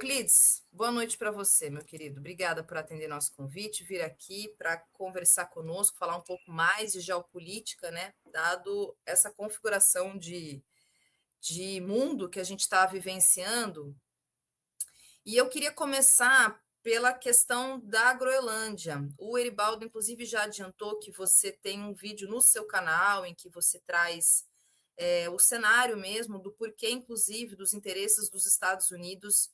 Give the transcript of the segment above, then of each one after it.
Euclides, boa noite para você, meu querido. Obrigada por atender nosso convite, vir aqui para conversar conosco, falar um pouco mais de geopolítica, né? Dado essa configuração de mundo que a gente está vivenciando. E eu queria começar pela questão da Groenlândia. O Eribaldo, inclusive, já adiantou que você tem um vídeo no seu canal em que você traz o cenário mesmo do porquê, inclusive, dos interesses dos Estados Unidos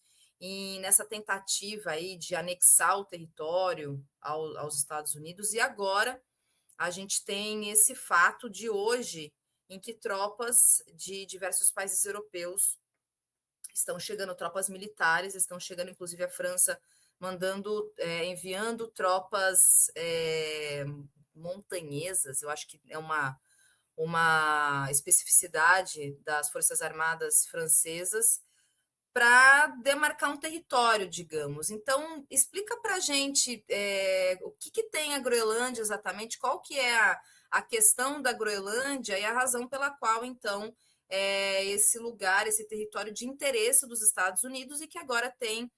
nessa tentativa aí de anexar o território aos Estados Unidos. E agora a gente tem esse fato de hoje em que tropas de diversos países europeus estão chegando, tropas militares, estão chegando, inclusive a França enviando tropas montanhesas, eu acho que é uma especificidade das Forças Armadas francesas para demarcar um território, digamos. Então, explica para a gente o que tem a Groenlândia exatamente, qual que é a questão da Groenlândia e a razão pela qual, então, esse lugar, esse território de interesse dos Estados Unidos e que agora tem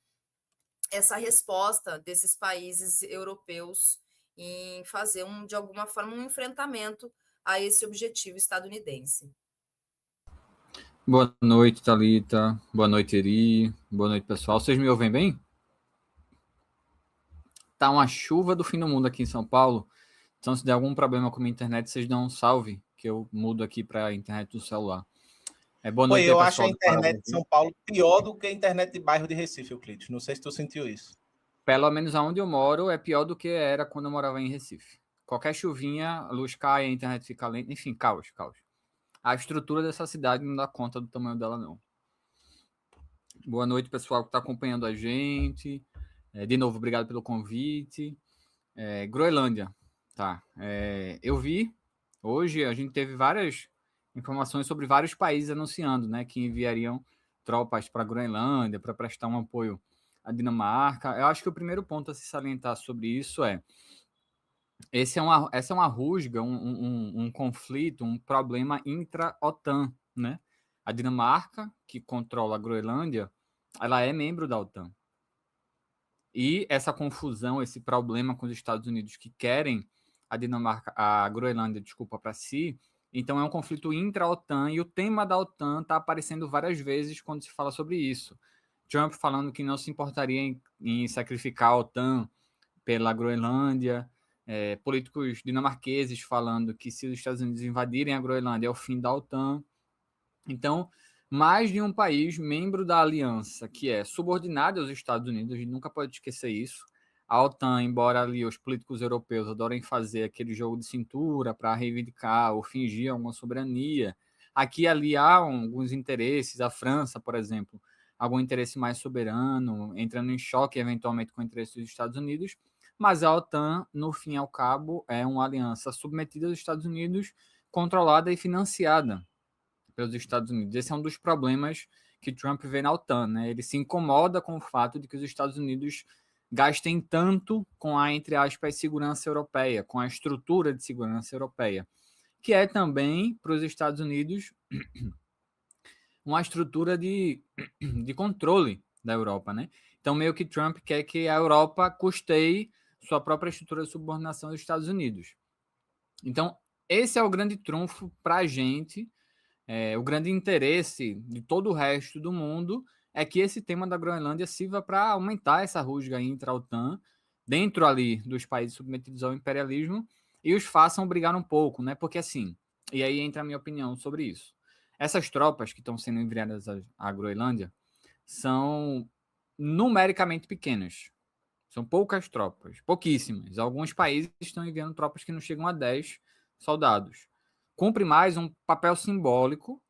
essa resposta desses países europeus em fazer, de alguma forma, um enfrentamento a esse objetivo estadunidense. Boa noite, Thalita. Boa noite, Eri. Boa noite, pessoal. Vocês me ouvem bem? Tá uma chuva do fim do mundo aqui em São Paulo. Então, se der algum problema com a minha internet, vocês dão um salve, que eu mudo aqui para a internet do celular. Boa noite, eu aí, acho a pessoal. internet de São Paulo pior do que a internet de bairro de Recife, Euclides. Não sei se tu sentiu isso. Pelo menos aonde eu moro é pior do que era quando eu morava em Recife. Qualquer chuvinha, a luz cai, a internet fica lenta. Enfim, caos. A estrutura dessa cidade não dá conta do tamanho dela, não. Boa noite, pessoal que está acompanhando a gente. De novo, obrigado pelo convite. Groenlândia, tá? Eu vi, hoje a gente teve várias informações sobre vários países anunciando, né, que enviariam tropas para a Groenlândia para prestar um apoio à Dinamarca. Eu acho que o primeiro ponto a se salientar sobre isso essa é uma rusga, um conflito, um problema intra-OTAN, né? A Dinamarca, que controla a Groenlândia, ela é membro da OTAN. E essa confusão, esse problema com os Estados Unidos que querem a Groenlândia, para si, então é um conflito intra-OTAN e o tema da OTAN está aparecendo várias vezes quando se fala sobre isso. Trump falando que não se importaria em sacrificar a OTAN pela Groenlândia, políticos dinamarqueses falando que se os Estados Unidos invadirem a Groenlândia é o fim da OTAN. Então, mais de um país membro da aliança que é subordinado aos Estados Unidos, a gente nunca pode esquecer isso. A OTAN, embora ali os políticos europeus adorem fazer aquele jogo de cintura para reivindicar ou fingir alguma soberania, aqui e ali há alguns interesses. A França, por exemplo, algum interesse mais soberano, entrando em choque eventualmente com o interesse dos Estados Unidos, mas a OTAN, no fim e ao cabo, é uma aliança submetida aos Estados Unidos, controlada e financiada pelos Estados Unidos. Esse é um dos problemas que Trump vê na OTAN, né? Ele se incomoda com o fato de que os Estados Unidos gastem tanto com a, entre aspas, segurança europeia, com a estrutura de segurança europeia, que é também, para os Estados Unidos, uma estrutura de controle da Europa, né? Então, meio que Trump quer que a Europa custeie sua própria estrutura de subordinação dos Estados Unidos. Então, esse é o grande trunfo para a gente. O grande interesse de todo o resto do mundo é que esse tema da Groenlândia sirva para aumentar essa rusga intra-OTAN dentro ali dos países submetidos ao imperialismo e os façam brigar um pouco, né? Porque assim, e aí entra a minha opinião sobre isso. Essas tropas que estão sendo enviadas à Groenlândia são numericamente pequenas. São poucas tropas, pouquíssimas. Alguns países estão enviando tropas que não chegam a 10 soldados. Cumpre mais um papel simbólico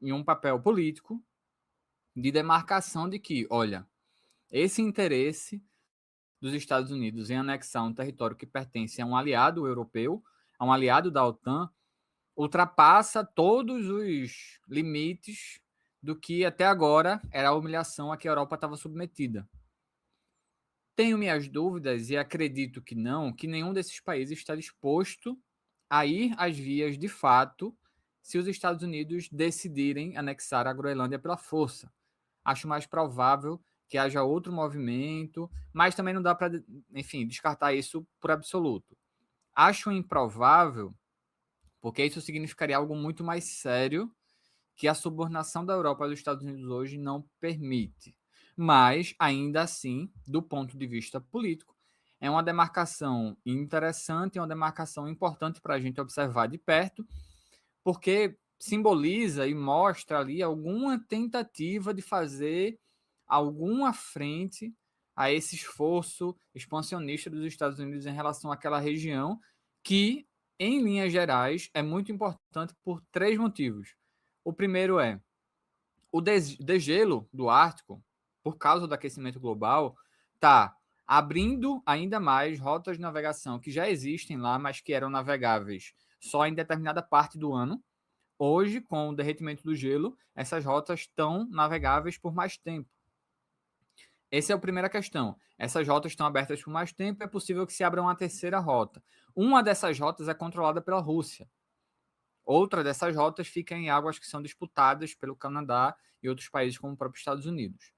e um papel político de demarcação de que, olha, esse interesse dos Estados Unidos em anexar um território que pertence a um aliado europeu, a um aliado da OTAN, ultrapassa todos os limites do que até agora era a humilhação a que a Europa estava submetida. Tenho minhas dúvidas e acredito que não, que nenhum desses países está disposto a ir às vias de fato se os Estados Unidos decidirem anexar a Groenlândia pela força. Acho mais provável que haja outro movimento, mas também não dá para, enfim, descartar isso por absoluto. Acho improvável, porque isso significaria algo muito mais sério que a subordinação da Europa aos Estados Unidos hoje não permite. Mas, ainda assim, do ponto de vista político, é uma demarcação interessante, é uma demarcação importante para a gente observar de perto, porque simboliza e mostra ali alguma tentativa de fazer alguma frente a esse esforço expansionista dos Estados Unidos em relação àquela região, que, em linhas gerais, é muito importante por 3 motivos. O primeiro é o degelo do Ártico, por causa do aquecimento global, está abrindo ainda mais rotas de navegação que já existem lá, mas que eram navegáveis só em determinada parte do ano. Hoje, com o derretimento do gelo, essas rotas estão navegáveis por mais tempo. Essa é a primeira questão. Essas rotas estão abertas por mais tempo, é possível que se abra uma terceira rota. Uma dessas rotas é controlada pela Rússia. Outra dessas rotas fica em águas que são disputadas pelo Canadá e outros países como o próprio Estados Unidos.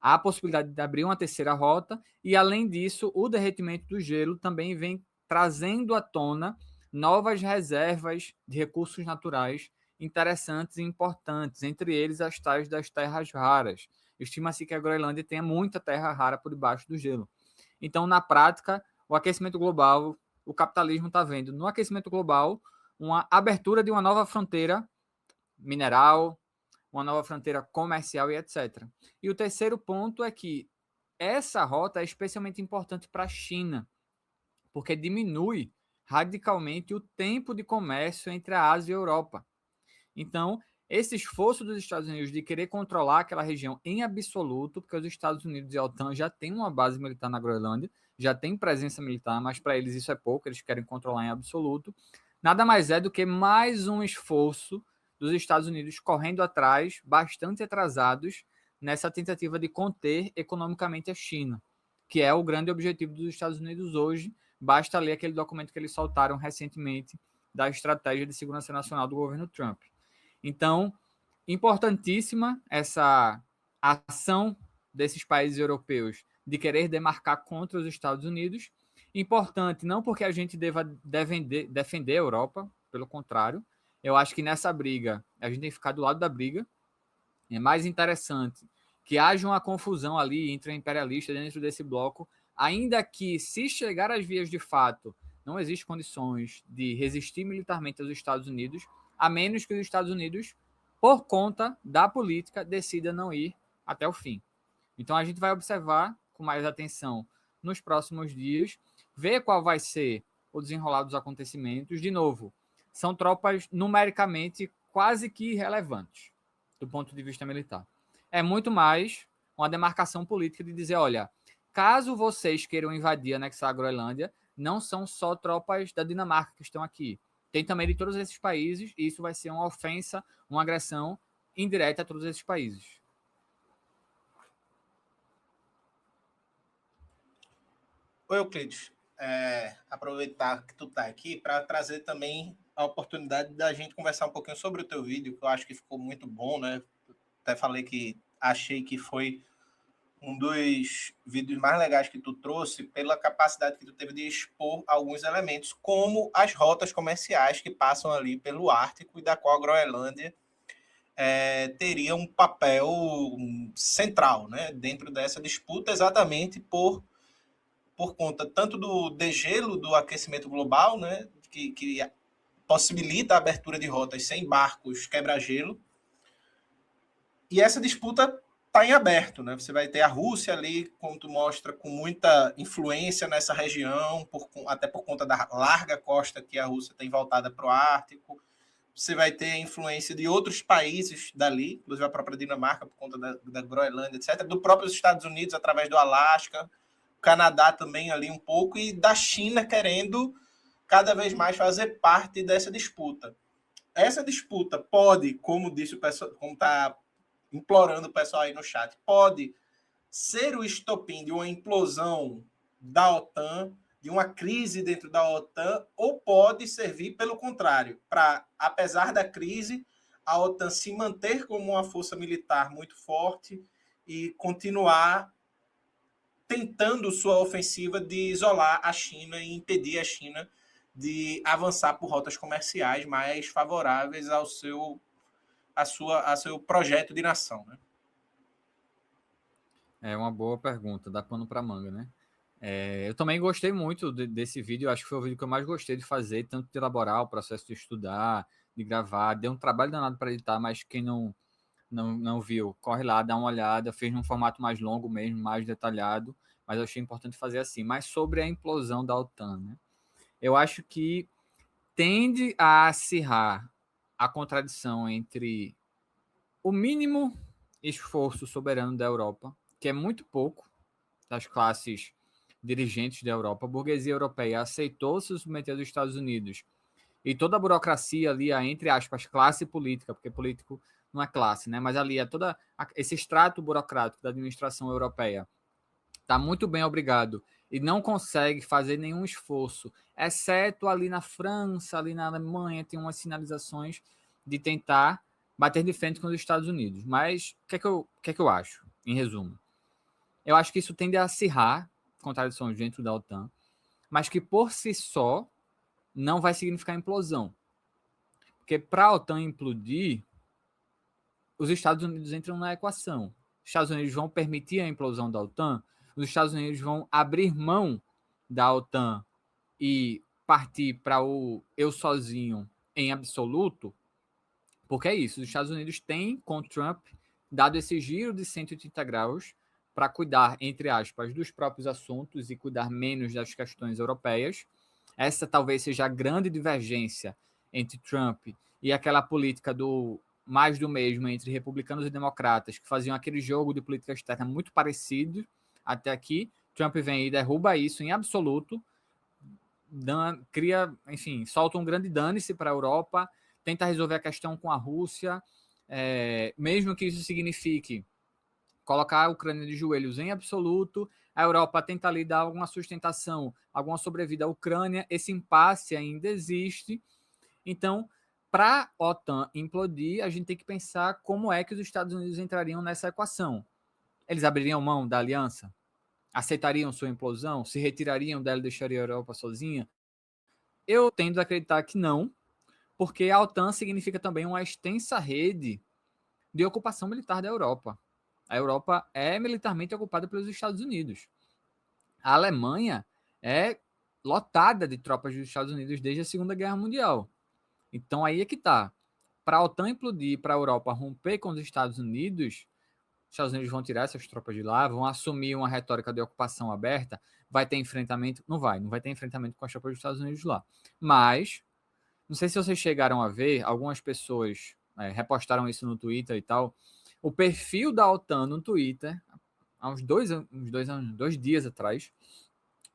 Há a possibilidade de abrir uma terceira rota e, além disso, o derretimento do gelo também vem trazendo à tona novas reservas de recursos naturais interessantes e importantes, entre eles as tais das terras raras. Estima-se que a Groenlândia tenha muita terra rara por debaixo do gelo. Então, na prática, o aquecimento global, o capitalismo está vendo no aquecimento global uma abertura de uma nova fronteira mineral, uma nova fronteira comercial e etc. E o terceiro ponto é que essa rota é especialmente importante para a China, porque diminui radicalmente o tempo de comércio entre a Ásia e a Europa. Então, esse esforço dos Estados Unidos de querer controlar aquela região em absoluto, porque os Estados Unidos e a OTAN já têm uma base militar na Groenlândia, já tem presença militar, mas para eles isso é pouco, eles querem controlar em absoluto. Nada mais é do que mais um esforço dos Estados Unidos correndo atrás, bastante atrasados, nessa tentativa de conter economicamente a China, que é o grande objetivo dos Estados Unidos hoje. Basta ler aquele documento que eles soltaram recentemente da estratégia de segurança nacional do governo Trump. Então, importantíssima essa ação desses países europeus de querer demarcar contra os Estados Unidos. Importante não porque a gente deva defender a Europa, pelo contrário. Eu acho que nessa briga, a gente tem que ficar do lado da briga. É mais interessante que haja uma confusão ali entre imperialistas dentro desse bloco, ainda que, se chegar às vias de fato, não existem condições de resistir militarmente aos Estados Unidos, a menos que os Estados Unidos, por conta da política, decida não ir até o fim. Então a gente vai observar com mais atenção nos próximos dias, ver qual vai ser o desenrolar dos acontecimentos. De novo, são tropas numericamente quase que irrelevantes do ponto de vista militar. É muito mais uma demarcação política de dizer, olha, caso vocês queiram invadir, anexar a Groenlândia, não são só tropas da Dinamarca que estão aqui. Tem também de todos esses países, e isso vai ser uma ofensa, uma agressão indireta a todos esses países. Oi, Euclides. Aproveitar que tu tá aqui para trazer também a oportunidade da gente conversar um pouquinho sobre o teu vídeo, que eu acho que ficou muito bom, né? Até falei que achei que foi um dos vídeos mais legais que tu trouxe pela capacidade que tu teve de expor alguns elementos, como as rotas comerciais que passam ali pelo Ártico e da qual a Groenlândia teria um papel central, né, dentro dessa disputa, exatamente por conta tanto do degelo do aquecimento global, né, que possibilita a abertura de rotas sem barcos quebra-gelo, e essa disputa está em aberto, né? Você vai ter a Rússia ali, como tu mostra, com muita influência nessa região, até por conta da larga costa que a Rússia tem voltada para o Ártico. Você vai ter a influência de outros países dali, inclusive a própria Dinamarca, por conta da Groenlândia, etc., do próprio Estados Unidos, através do Alasca, o Canadá também ali um pouco, e da China querendo cada vez mais fazer parte dessa disputa. Essa disputa pode, como disse o pessoal, como está implorando o pessoal aí no chat, pode ser o estopim de uma implosão da OTAN, de uma crise dentro da OTAN, ou pode servir, pelo contrário, para, apesar da crise, a OTAN se manter como uma força militar muito forte e continuar tentando sua ofensiva de isolar a China e impedir a China de avançar por rotas comerciais mais favoráveis ao seu projeto de nação, né? É uma boa pergunta, dá pano para manga, né? Eu também gostei muito desse vídeo, acho que foi o vídeo que eu mais gostei de fazer, tanto de elaborar o processo de estudar, de gravar, deu um trabalho danado para editar, mas quem não viu, corre lá, dá uma olhada, fez num formato mais longo mesmo, mais detalhado, mas eu achei importante fazer assim. Mas sobre a implosão da OTAN, né? Eu acho que tende a acirrar a contradição entre o mínimo esforço soberano da Europa, que é muito pouco, das classes dirigentes da Europa. A burguesia europeia aceitou se submeter aos Estados Unidos e toda a burocracia ali, a, entre aspas, classe política, porque político não é classe, né? Mas ali é todo esse extrato burocrático da administração europeia está muito bem obrigado e não consegue fazer nenhum esforço, exceto ali na França, ali na Alemanha, tem umas sinalizações de tentar bater de frente com os Estados Unidos. Mas o que é que eu acho, em resumo? Eu acho que isso tende a acirrar contradições dentro da OTAN, mas que por si só não vai significar implosão. Porque para a OTAN implodir, os Estados Unidos entram na equação. Os Estados Unidos vão permitir a implosão da OTAN, os Estados Unidos vão abrir mão da OTAN e partir para o eu sozinho em absoluto, porque é isso, os Estados Unidos têm, com Trump, dado esse giro de 180 graus para cuidar, entre aspas, dos próprios assuntos e cuidar menos das questões europeias. Essa talvez seja a grande divergência entre Trump e aquela política do mais do mesmo entre republicanos e democratas, que faziam aquele jogo de política externa muito parecido até aqui. Trump vem e derruba isso em absoluto, cria, enfim, solta um grande dane-se para a Europa, tenta resolver a questão com a Rússia, mesmo que isso signifique colocar a Ucrânia de joelhos em absoluto, a Europa tenta ali dar alguma sustentação, alguma sobrevida à Ucrânia, esse impasse ainda existe. Então, para a OTAN implodir, a gente tem que pensar como é que os Estados Unidos entrariam nessa equação. Eles abririam mão da aliança? Aceitariam sua implosão? Se retirariam dela e deixariam a Europa sozinha? Eu tendo a acreditar que não, porque a OTAN significa também uma extensa rede de ocupação militar da Europa. A Europa é militarmente ocupada pelos Estados Unidos. A Alemanha é lotada de tropas dos Estados Unidos desde a Segunda Guerra Mundial. Então aí é que está. Para a OTAN implodir, para a Europa romper com os Estados Unidos vão tirar essas tropas de lá, vão assumir uma retórica de ocupação aberta, vai ter enfrentamento? Não vai ter enfrentamento com as tropas dos Estados Unidos lá. Mas, não sei se vocês chegaram a ver, algumas pessoas repostaram isso no Twitter e tal, o perfil da OTAN no Twitter, há uns dois dias atrás,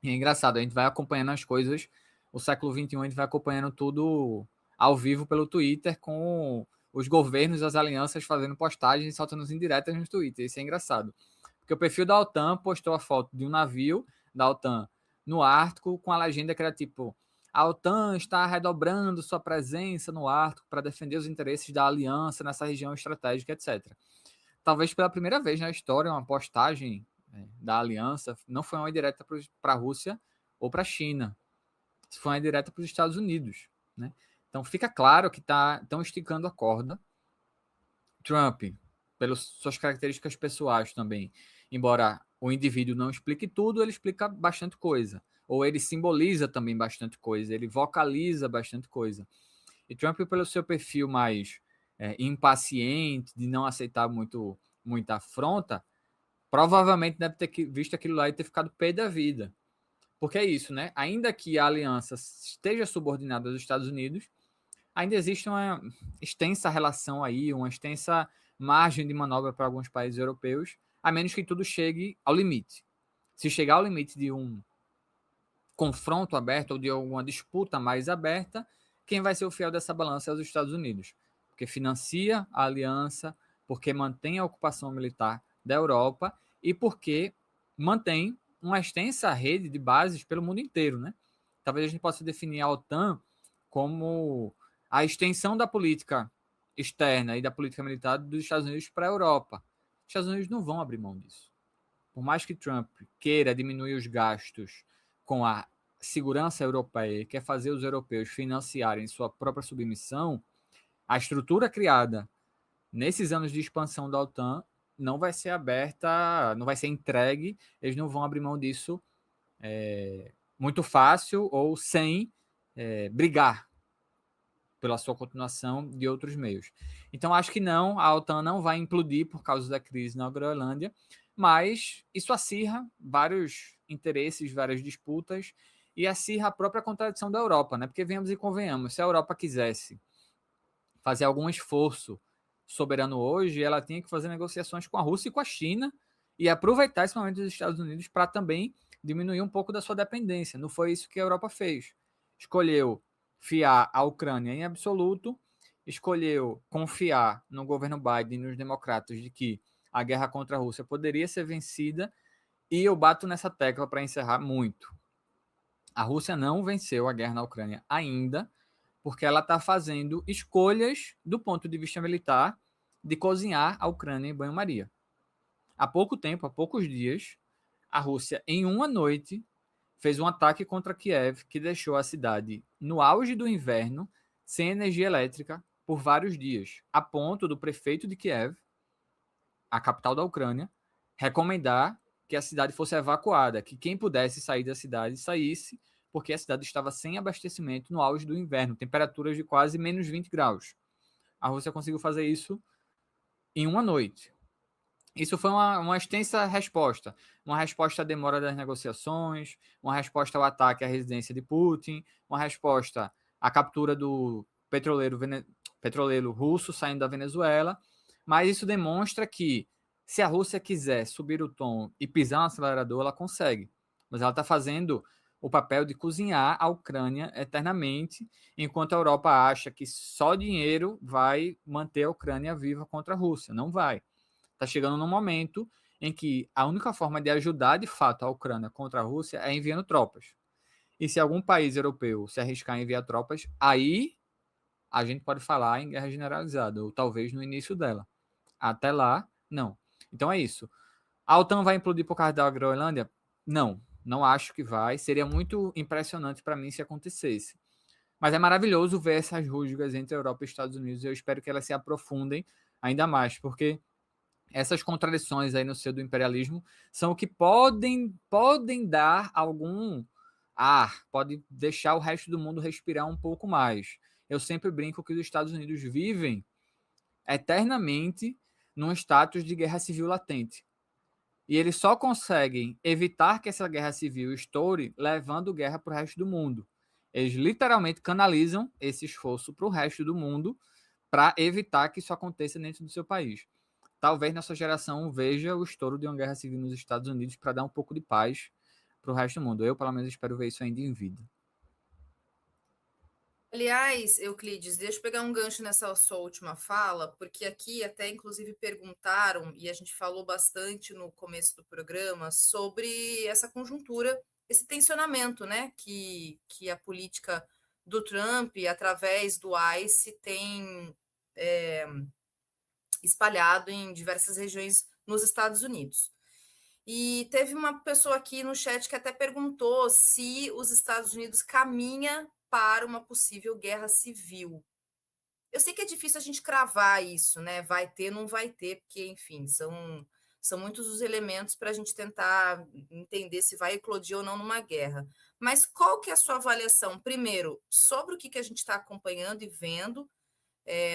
e é engraçado, a gente vai acompanhando as coisas, o século XXI a gente vai acompanhando tudo ao vivo pelo Twitter, com os governos, as alianças fazendo postagens e soltando as indiretas no Twitter. Isso é engraçado. Porque o perfil da OTAN postou a foto de um navio da OTAN no Ártico com a legenda que era tipo: a OTAN está redobrando sua presença no Ártico para defender os interesses da aliança nessa região estratégica, etc. Talvez pela primeira vez na história, uma postagem da aliança não foi uma indireta para a Rússia ou para a China. Foi uma indireta para os Estados Unidos, né? Então fica claro que estão esticando a corda. Trump, pelas suas características pessoais também, embora o indivíduo não explique tudo, ele explica bastante coisa. Ou ele simboliza também bastante coisa, ele vocaliza bastante coisa. E Trump, pelo seu perfil mais impaciente, de não aceitar muita afronta, provavelmente deve ter visto aquilo lá e ter ficado pé da vida. Porque é isso, né? Ainda que a aliança esteja subordinada aos Estados Unidos, ainda existe uma extensa relação aí, uma extensa margem de manobra para alguns países europeus, a menos que tudo chegue ao limite. Se chegar ao limite de um confronto aberto ou de alguma disputa mais aberta, quem vai ser o fiel dessa balança é os Estados Unidos, porque financia a aliança, porque mantém a ocupação militar da Europa e porque mantém uma extensa rede de bases pelo mundo inteiro, né? Talvez a gente possa definir a OTAN como a extensão da política externa e da política militar dos Estados Unidos para a Europa. Os Estados Unidos não vão abrir mão disso. por mais que Trump queira diminuir os gastos com a segurança europeia, quer fazer os europeus financiarem sua própria submissão, a estrutura criada nesses anos de expansão da OTAN não vai ser aberta, não vai ser entregue, eles não vão abrir mão disso muito fácil ou sem brigar pela sua continuação de outros meios. Então, acho que não, a OTAN não vai implodir por causa da crise na Groenlândia, mas isso acirra vários interesses, várias disputas, e acirra a própria contradição da Europa, né? Porque venhamos e convenhamos, se a Europa quisesse fazer algum esforço soberano hoje, ela tinha que fazer negociações com a Rússia e com a China e aproveitar esse momento dos Estados Unidos para também diminuir um pouco da sua dependência. Não foi isso que a Europa fez. Escolheu fiar a Ucrânia em absoluto, escolheu confiar no governo Biden e nos democratas de que a guerra contra a Rússia poderia ser vencida, e eu bato nessa tecla para encerrar muito. A Rússia não venceu a guerra na Ucrânia ainda, porque ela está fazendo escolhas do ponto de vista militar de cozinhar a Ucrânia em banho-maria. Há pouco tempo, há poucos dias, a Rússia, em uma noite, fez um ataque contra Kiev que deixou a cidade no auge do inverno, sem energia elétrica, por vários dias, a ponto do prefeito de Kiev, a capital da Ucrânia, recomendar que a cidade fosse evacuada, que quem pudesse sair da cidade saísse, porque a cidade estava sem abastecimento no auge do inverno, temperaturas de quase menos 20 graus. A Rússia conseguiu fazer isso em uma noite. Isso foi uma extensa resposta. Uma resposta à demora das negociações, uma resposta ao ataque à residência de Putin, uma resposta à captura do petroleiro russo saindo da Venezuela. Mas isso demonstra que, se a Rússia quiser subir o tom e pisar no acelerador, ela consegue. Mas ela está fazendo o papel de cozinhar a Ucrânia eternamente, enquanto a Europa acha que só dinheiro vai manter a Ucrânia viva contra a Rússia. Não vai. Está chegando num momento em que a única forma de ajudar de fato a Ucrânia contra a Rússia é enviando tropas. E se algum país europeu se arriscar a enviar tropas, aí a gente pode falar em guerra generalizada, ou talvez no início dela. Até lá, não. Então é isso. A OTAN vai implodir por causa da Groenlândia? Não, não acho que vai. Seria muito impressionante para mim se acontecesse. Mas é maravilhoso ver essas rusgas entre a Europa e os Estados Unidos, e eu espero que elas se aprofundem ainda mais, porque essas contradições aí no seio do imperialismo são o que podem dar algum ar, pode deixar o resto do mundo respirar um pouco mais. Eu sempre brinco que os Estados Unidos vivem eternamente num status de guerra civil latente. E eles só conseguem evitar que essa guerra civil estoure levando guerra para o resto do mundo. Eles literalmente canalizam esse esforço para o resto do mundo para evitar que isso aconteça dentro do seu país. Talvez nossa geração veja o estouro de uma guerra civil nos Estados Unidos para dar um pouco de paz para o resto do mundo. Eu, pelo menos, espero ver isso ainda em vida. Aliás, Euclides, deixa eu pegar um gancho nessa sua última fala, porque aqui até inclusive perguntaram, e a gente falou bastante no começo do programa, sobre essa conjuntura, esse tensionamento, né, que a política do Trump, através do ICE, tem espalhado em diversas regiões nos Estados Unidos. E teve uma pessoa aqui no chat que até perguntou se os Estados Unidos caminha para uma possível guerra civil. Eu sei que é difícil a gente cravar isso, né? Vai ter, não vai ter, porque, enfim, são muitos os elementos para a gente tentar entender se vai eclodir ou não numa guerra. Mas qual que é a sua avaliação, primeiro, sobre o que a gente está acompanhando e vendo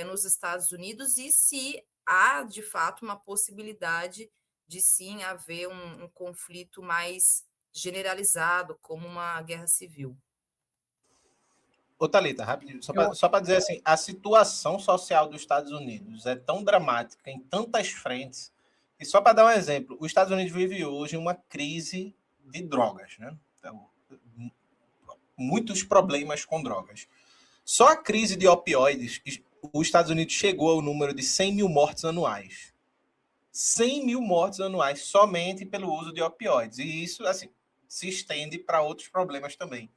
nos Estados Unidos, e se há, de fato, uma possibilidade de, sim, haver um conflito mais generalizado, como uma guerra civil? Ô, Thalita, rapidinho, só para dizer assim, a situação social dos Estados Unidos é tão dramática em tantas frentes, e só para dar um exemplo, os Estados Unidos vive hoje uma crise de drogas, né? Então, muitos problemas com drogas. Só a crise de opioides, os Estados Unidos chegou ao número de 100 mil mortes anuais. 100 mil mortes anuais somente pelo uso de opioides. E isso, assim, se estende para outros problemas também.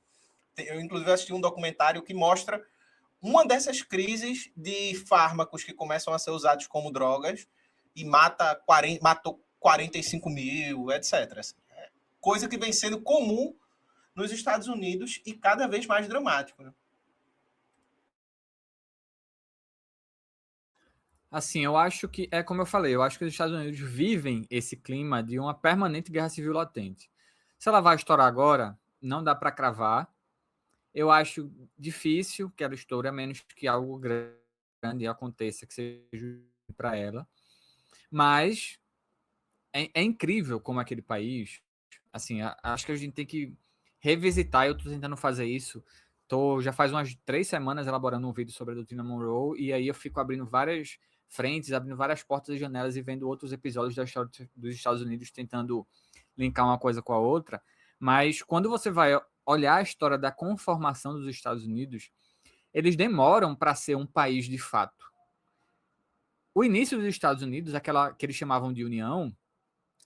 Eu, inclusive, assisti um documentário que mostra uma dessas crises de fármacos que começam a ser usados como drogas e matou 45 mil, etc. Coisa que vem sendo comum nos Estados Unidos e cada vez mais dramático, né? Assim, eu acho que, é como eu falei, eu acho que os Estados Unidos vivem esse clima de uma permanente guerra civil latente. Se ela vai estourar agora, não dá para cravar. Eu acho difícil que ela estoure, a menos que algo grande aconteça que seja para ela. Mas é incrível como aquele país, assim, acho que a gente tem que revisitar, eu estou tentando fazer isso, já faz umas 3 semanas elaborando um vídeo sobre a doutrina Monroe, e aí eu fico abrindo várias frentes, abrindo várias portas e janelas e vendo outros episódios da história dos Estados Unidos, tentando linkar uma coisa com a outra, mas quando você vai olhar a história da conformação dos Estados Unidos, eles demoram para ser um país de fato. O início dos Estados Unidos, aquela que eles chamavam de União,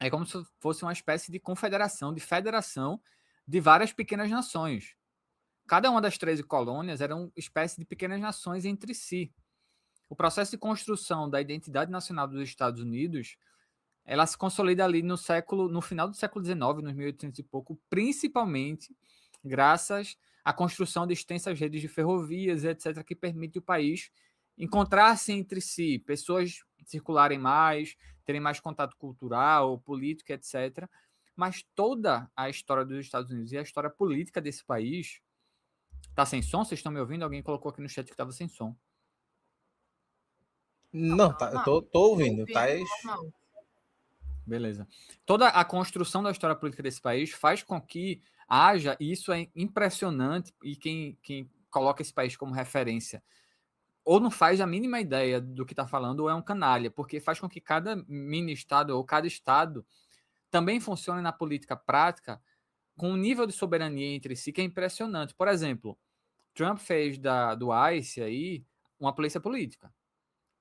é como se fosse uma espécie de confederação, de federação de várias pequenas nações. Cada uma das 13 colônias era uma espécie de pequenas nações entre si. O processo de construção da identidade nacional dos Estados Unidos, ela se consolida ali no final do século XIX, nos 1800 e pouco, principalmente graças à construção de extensas redes de ferrovias, etc., que permite o país encontrar-se entre si, pessoas circularem mais, terem mais contato cultural, político, etc. Mas toda a história dos Estados Unidos e a história política desse país... Tá sem som? Vocês estão me ouvindo? Alguém colocou aqui no chat que estava sem som. Não, tá, eu tô ouvindo, tá? Beleza. Toda a construção da história política desse país faz com que haja, e isso é impressionante, e quem coloca esse país como referência ou não faz a mínima ideia do que está falando, ou é um canalha, porque faz com que cada mini-estado ou cada estado também funcione na política prática com um nível de soberania entre si que é impressionante. Por exemplo, Trump fez do ICE aí uma polícia política.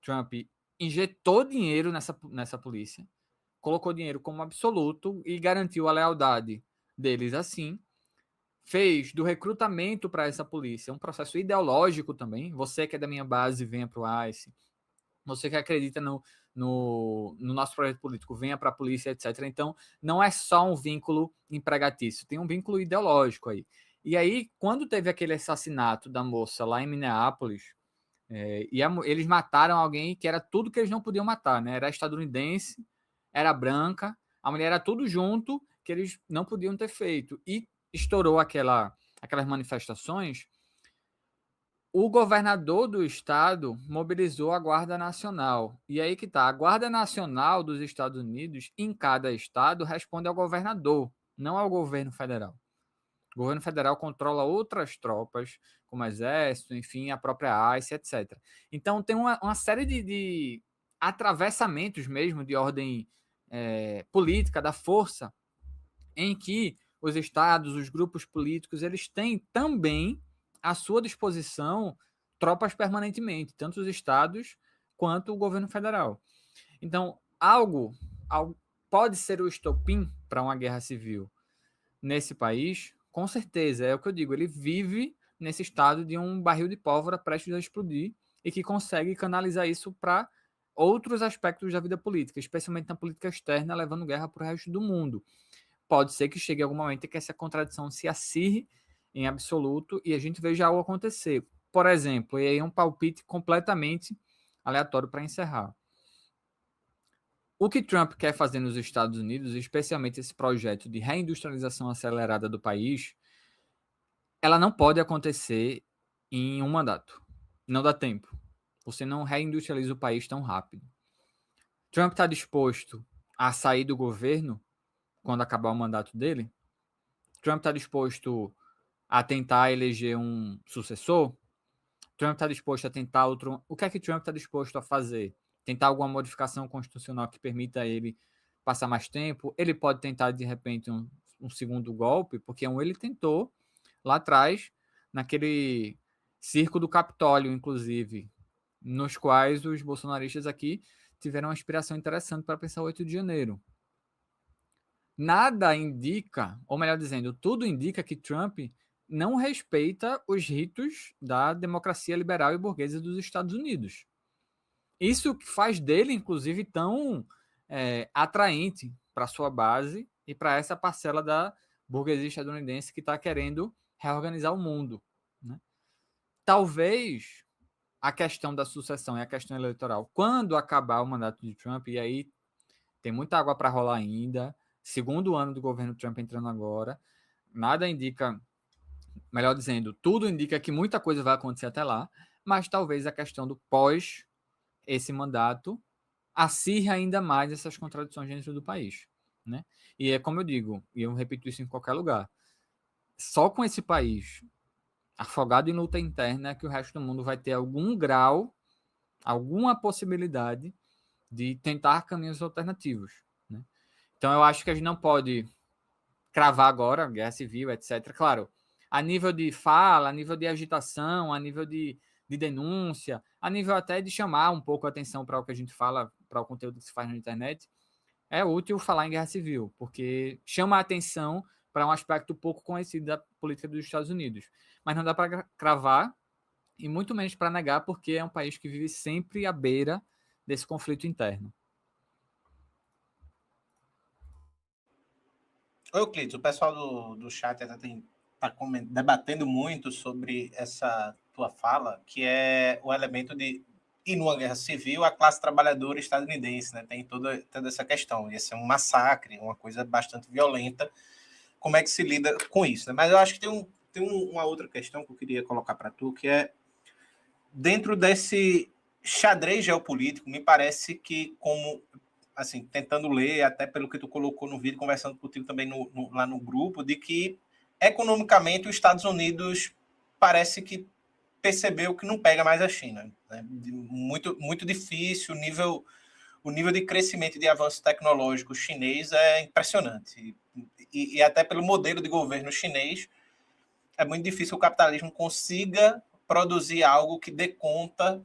Trump injetou dinheiro nessa polícia, colocou dinheiro como absoluto e garantiu a lealdade deles assim. Fez do recrutamento para essa polícia um processo ideológico também. Você que é da minha base, venha para o ICE. Você que acredita no nosso projeto político, venha para a polícia, etc. Então, não é só um vínculo empregatício, tem um vínculo ideológico aí. E aí, quando teve aquele assassinato da moça lá em Minneapolis, eles mataram alguém que era tudo que eles não podiam matar, né? Era estadunidense, era branca, a mulher era tudo junto que eles não podiam ter feito. E estourou aquelas manifestações. O governador do estado mobilizou a Guarda Nacional. E aí que tá, a Guarda Nacional dos Estados Unidos, em cada estado, responde ao governador, não ao governo federal. O governo federal controla outras tropas, como o Exército, enfim, a própria ICE, etc. Então, tem uma série de atravessamentos mesmo de ordem política, da força, em que os estados, os grupos políticos, eles têm também à sua disposição tropas permanentemente, tanto os estados quanto o governo federal. Então, algo pode ser o estopim para uma guerra civil nesse país, com certeza, é o que eu digo, ele vive nesse estado de um barril de pólvora prestes a explodir e que consegue canalizar isso para outros aspectos da vida política, especialmente na política externa, levando guerra para o resto do mundo. Pode ser que chegue algum momento em que essa contradição se acirre em absoluto e a gente veja algo acontecer. Por exemplo, e aí um palpite completamente aleatório para encerrar. O que Trump quer fazer nos Estados Unidos, especialmente esse projeto de reindustrialização acelerada do país, ela não pode acontecer em um mandato. Não dá tempo. Você não reindustrializa o país tão rápido. Trump está disposto a sair do governo quando acabar o mandato dele? Trump está disposto a tentar eleger um sucessor? Trump está disposto a tentar outro... O que é que Trump está disposto a fazer? Tentar alguma modificação constitucional que permita ele passar mais tempo? Ele pode tentar, de repente, um segundo golpe, porque ele tentou lá atrás, naquele circo do Capitólio, inclusive, nos quais os bolsonaristas aqui tiveram uma inspiração interessante para pensar o 8 de janeiro. Nada indica, ou melhor dizendo, tudo indica que Trump não respeita os ritos da democracia liberal e burguesa dos Estados Unidos. Isso faz dele, inclusive, tão atraente para sua base e para essa parcela da burguesia estadunidense que está querendo reorganizar o mundo, né? Talvez a questão da sucessão e a questão eleitoral, quando acabar o mandato de Trump, e aí tem muita água para rolar ainda, segundo ano do governo Trump entrando agora, nada indica, melhor dizendo, tudo indica que muita coisa vai acontecer até lá, mas talvez a questão do pós esse mandato acirra ainda mais essas contradições dentro do país, né? E é como eu digo, e eu repito isso em qualquer lugar, só com esse país afogado em luta interna é que o resto do mundo vai ter algum grau, alguma possibilidade de tentar caminhos alternativos, né? Então eu acho que a gente não pode cravar agora guerra civil, etc. Claro, a nível de fala, a nível de agitação, a nível de denúncia, a nível até de chamar um pouco a atenção para o que a gente fala, para o conteúdo que se faz na internet, é útil falar em guerra civil, porque chama a atenção para um aspecto pouco conhecido da política dos Estados Unidos. Mas não dá para cravar, e muito menos para negar, porque é um país que vive sempre à beira desse conflito interno. Oi, Euclides, o pessoal do chat está debatendo muito sobre essa tua fala, que é o elemento de ir numa guerra civil a classe trabalhadora estadunidense, né? Tem toda essa questão. Ia ser um massacre, uma coisa bastante violenta. Como é que se lida com isso, né? Mas eu acho que tem uma outra questão que eu queria colocar para tu, que é dentro desse xadrez geopolítico, me parece que, como assim, tentando ler, até pelo que tu colocou no vídeo, conversando contigo também lá no grupo, de que economicamente os Estados Unidos parece que percebeu que não pega mais a China, né? Muito, muito difícil, o nível de crescimento e de avanço tecnológico chinês é impressionante. E até pelo modelo de governo chinês, é muito difícil que o capitalismo consiga produzir algo que dê conta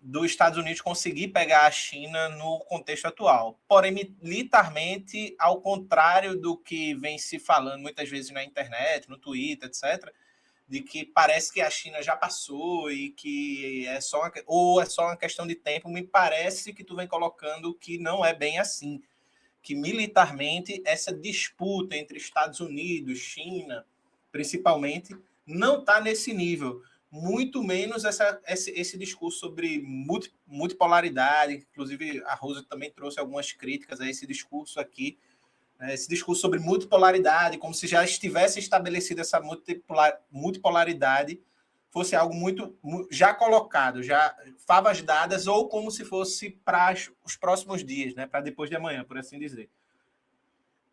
dos Estados Unidos conseguir pegar a China no contexto atual. Porém, militarmente, ao contrário do que vem se falando muitas vezes na internet, no Twitter, etc., de que parece que a China já passou e que é só uma questão de tempo, me parece que tu vem colocando que não é bem assim. Que militarmente essa disputa entre Estados Unidos, China, principalmente, não está nesse nível. Muito menos esse discurso sobre multipolaridade. Inclusive, a Rosa também trouxe algumas críticas a esse discurso aqui. Esse discurso sobre multipolaridade, como se já estivesse estabelecida essa multipolaridade, fosse algo muito já colocado, já favas dadas, ou como se fosse para os próximos dias, né, para depois de amanhã, por assim dizer.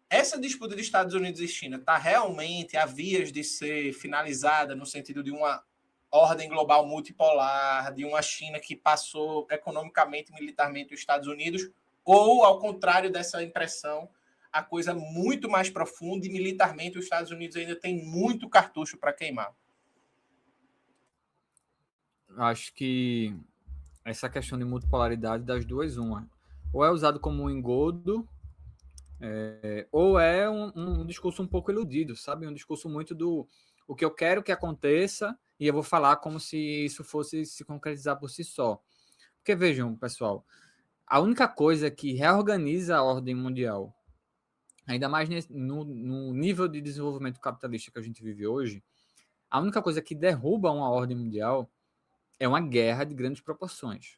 Essa disputa de Estados Unidos e China está realmente a vias de ser finalizada no sentido de uma ordem global multipolar, de uma China que passou economicamente e militarmente os Estados Unidos, ou, ao contrário dessa impressão, a coisa muito mais profunda e militarmente os Estados Unidos ainda tem muito cartucho para queimar? Acho que essa questão de multipolaridade das duas, uma. Ou é usado como um engodo, ou é um discurso um pouco iludido, sabe? Um discurso muito do o que eu quero que aconteça e eu vou falar como se isso fosse se concretizar por si só. Porque vejam, pessoal, a única coisa que reorganiza a ordem mundial, ainda mais no nível de desenvolvimento capitalista que a gente vive hoje, a única coisa que derruba uma ordem mundial é uma guerra de grandes proporções.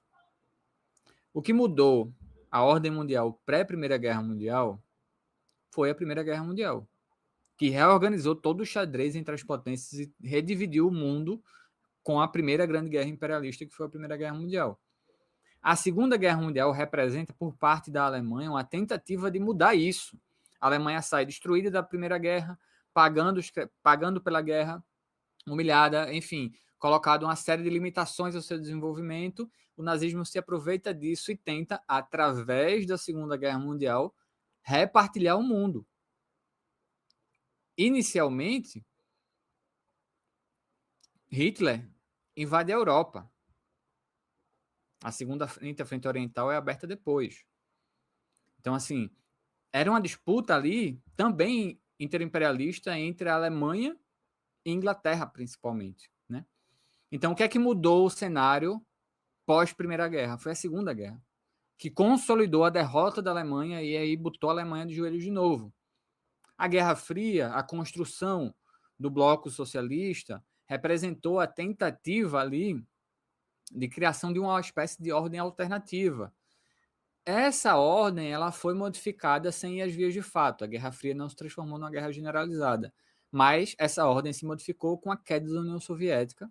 O que mudou a ordem mundial pré-Primeira Guerra Mundial foi a Primeira Guerra Mundial, que reorganizou todo o xadrez entre as potências e redividiu o mundo com a primeira grande guerra imperialista, que foi a Primeira Guerra Mundial. A Segunda Guerra Mundial representa, por parte da Alemanha, uma tentativa de mudar isso. A Alemanha sai destruída da Primeira Guerra, pagando pela guerra, humilhada, enfim, colocado uma série de limitações ao seu desenvolvimento. O nazismo se aproveita disso e tenta, através da Segunda Guerra Mundial, repartilhar o mundo. Inicialmente, Hitler invade a Europa. A segunda frente, a frente oriental, é aberta depois. Então, assim, era uma disputa ali também interimperialista entre a Alemanha e Inglaterra, principalmente, né? Então, o que é que mudou o cenário pós-Primeira Guerra? Foi a Segunda Guerra, que consolidou a derrota da Alemanha e aí botou a Alemanha de joelhos de novo. A Guerra Fria, a construção do bloco socialista, representou a tentativa ali de criação de uma espécie de ordem alternativa. Essa ordem ela foi modificada sem ir às vias de fato. A Guerra Fria não se transformou numa guerra generalizada, mas essa ordem se modificou com a queda da União Soviética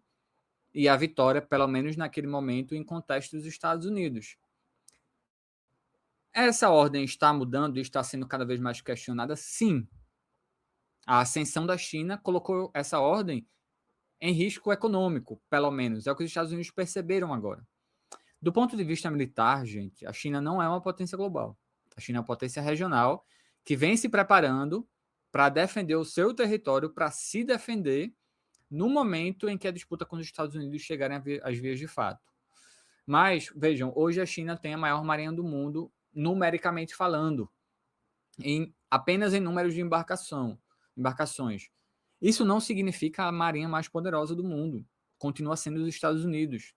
e a vitória, pelo menos naquele momento, em contexto dos Estados Unidos. Essa ordem está mudando e está sendo cada vez mais questionada? Sim. A ascensão da China colocou essa ordem em risco econômico, pelo menos. É o que os Estados Unidos perceberam agora. Do ponto de vista militar, gente, a China não é uma potência global. A China é uma potência regional que vem se preparando para defender o seu território, para se defender no momento em que a disputa com os Estados Unidos chegarem às vias de fato. Mas, vejam, hoje a China tem a maior marinha do mundo, numericamente falando, apenas em números de embarcações. Isso não significa a marinha mais poderosa do mundo. Continua sendo os Estados Unidos,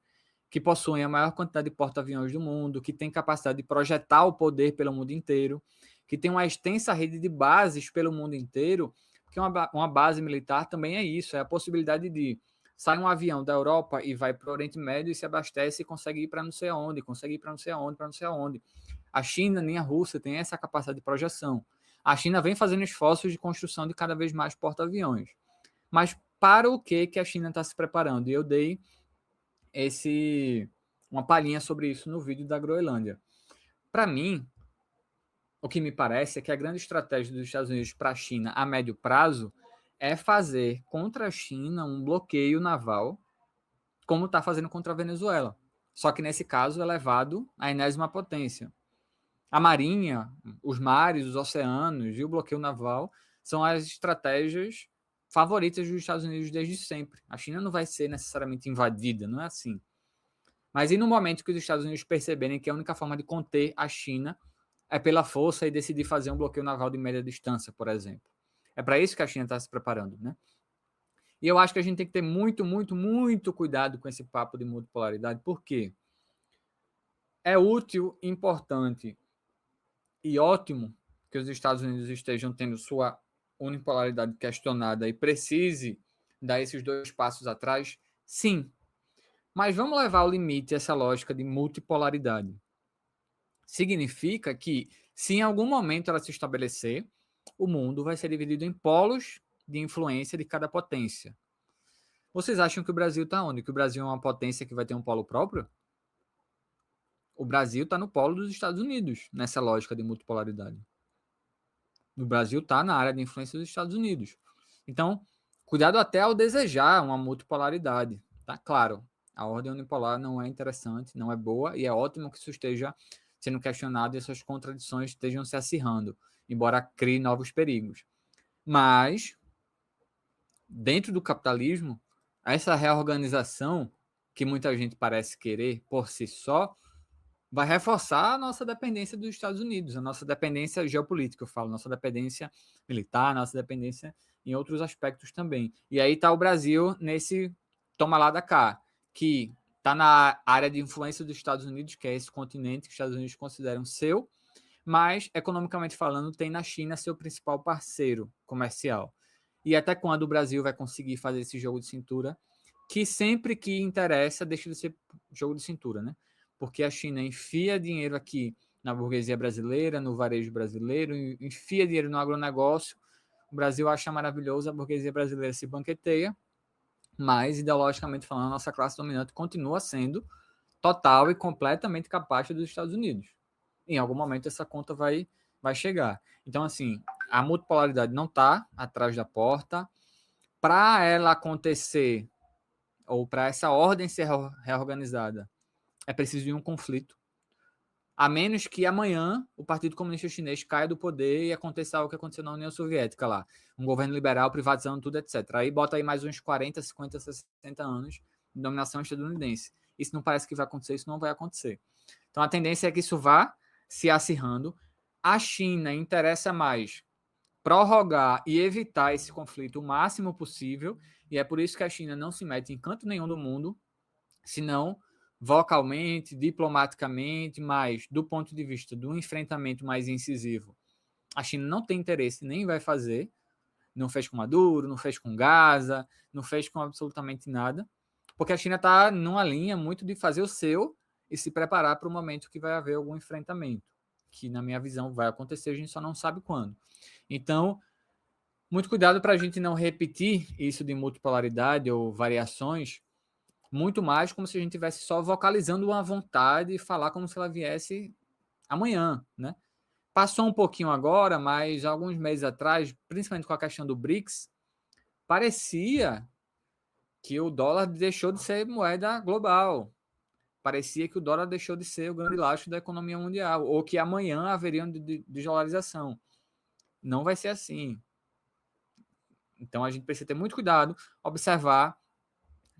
que possuem a maior quantidade de porta-aviões do mundo, que tem capacidade de projetar o poder pelo mundo inteiro, que tem uma extensa rede de bases pelo mundo inteiro, porque uma base militar também é isso, é a possibilidade de sair um avião da Europa e vai para o Oriente Médio e se abastece e consegue ir para não sei aonde, consegue ir para não sei aonde, para não sei aonde. A China nem a Rússia tem essa capacidade de projeção. A China vem fazendo esforços de construção de cada vez mais porta-aviões. Mas para o que a China está se preparando? E eu dei uma palhinha sobre isso no vídeo da Groenlândia. Para mim, o que me parece é que a grande estratégia dos Estados Unidos para a China a médio prazo é fazer contra a China um bloqueio naval, como está fazendo contra a Venezuela. Só que nesse caso é levado à enésima potência. A marinha, os mares, os oceanos e o bloqueio naval são as estratégias favoritas dos Estados Unidos desde sempre. A China não vai ser necessariamente invadida, não é assim. Mas e no momento que os Estados Unidos perceberem que a única forma de conter a China é pela força e decidir fazer um bloqueio naval de média distância, por exemplo. É para isso que a China está se preparando, né? E eu acho que a gente tem que ter muito, muito, muito cuidado com esse papo de multipolaridade, porque é útil, importante e ótimo que os Estados Unidos estejam tendo sua unipolaridade questionada e precise dar esses 2 passos atrás, sim. Mas vamos levar ao limite essa lógica de multipolaridade. Significa que, se em algum momento ela se estabelecer, o mundo vai ser dividido em polos de influência de cada potência. Vocês acham que o Brasil está onde? Que o Brasil é uma potência que vai ter um polo próprio? O Brasil está no polo dos Estados Unidos, nessa lógica de multipolaridade. O Brasil está na área de influência dos Estados Unidos. Então, cuidado até ao desejar uma multipolaridade. Tá claro, a ordem unipolar não é interessante, não é boa, e é ótimo que isso esteja sendo questionado e essas contradições estejam se acirrando, embora crie novos perigos. Mas, dentro do capitalismo, essa reorganização, que muita gente parece querer por si só, vai reforçar a nossa dependência dos Estados Unidos, a nossa dependência geopolítica, eu falo, nossa dependência militar, nossa dependência em outros aspectos também. E aí está o Brasil nesse toma lá da cá, que está na área de influência dos Estados Unidos, que é esse continente que os Estados Unidos consideram seu, mas, economicamente falando, tem na China seu principal parceiro comercial. E até quando o Brasil vai conseguir fazer esse jogo de cintura, que sempre que interessa deixa de ser jogo de cintura, né? Porque a China enfia dinheiro aqui na burguesia brasileira, no varejo brasileiro, enfia dinheiro no agronegócio. O Brasil acha maravilhoso, a burguesia brasileira se banqueteia, mas, ideologicamente falando, a nossa classe dominante continua sendo total e completamente capaz dos Estados Unidos. Em algum momento essa conta vai chegar. Então, assim, a multipolaridade não está atrás da porta. Para ela acontecer, ou para essa ordem ser reorganizada, é preciso de um conflito. A menos que amanhã o Partido Comunista Chinês caia do poder e aconteça o que aconteceu na União Soviética lá. Um governo liberal privatizando tudo, etc. Aí bota aí mais uns 40, 50, 60 anos de dominação estadunidense. Isso não parece que vai acontecer, isso não vai acontecer. Então a tendência é que isso vá se acirrando. A China interessa mais prorrogar e evitar esse conflito o máximo possível, e é por isso que a China não se mete em canto nenhum do mundo, senão vocalmente, diplomaticamente, mas do ponto de vista do enfrentamento mais incisivo, a China não tem interesse, nem vai fazer. Não fez com Maduro, não fez com Gaza, não fez com absolutamente nada, porque a China está numa linha muito de fazer o seu e se preparar para o momento que vai haver algum enfrentamento, que na minha visão vai acontecer, a gente só não sabe quando. Então, muito cuidado para a gente não repetir isso de multipolaridade ou variações, muito mais como se a gente estivesse só vocalizando uma vontade e falar como se ela viesse amanhã, né? Passou um pouquinho agora, mas alguns meses atrás, principalmente com a questão do BRICS, parecia que o dólar deixou de ser moeda global. Parecia que o dólar deixou de ser o grande lastro da economia mundial, ou que amanhã haveria uma desdolarização. Não vai ser assim. Então a gente precisa ter muito cuidado, observar,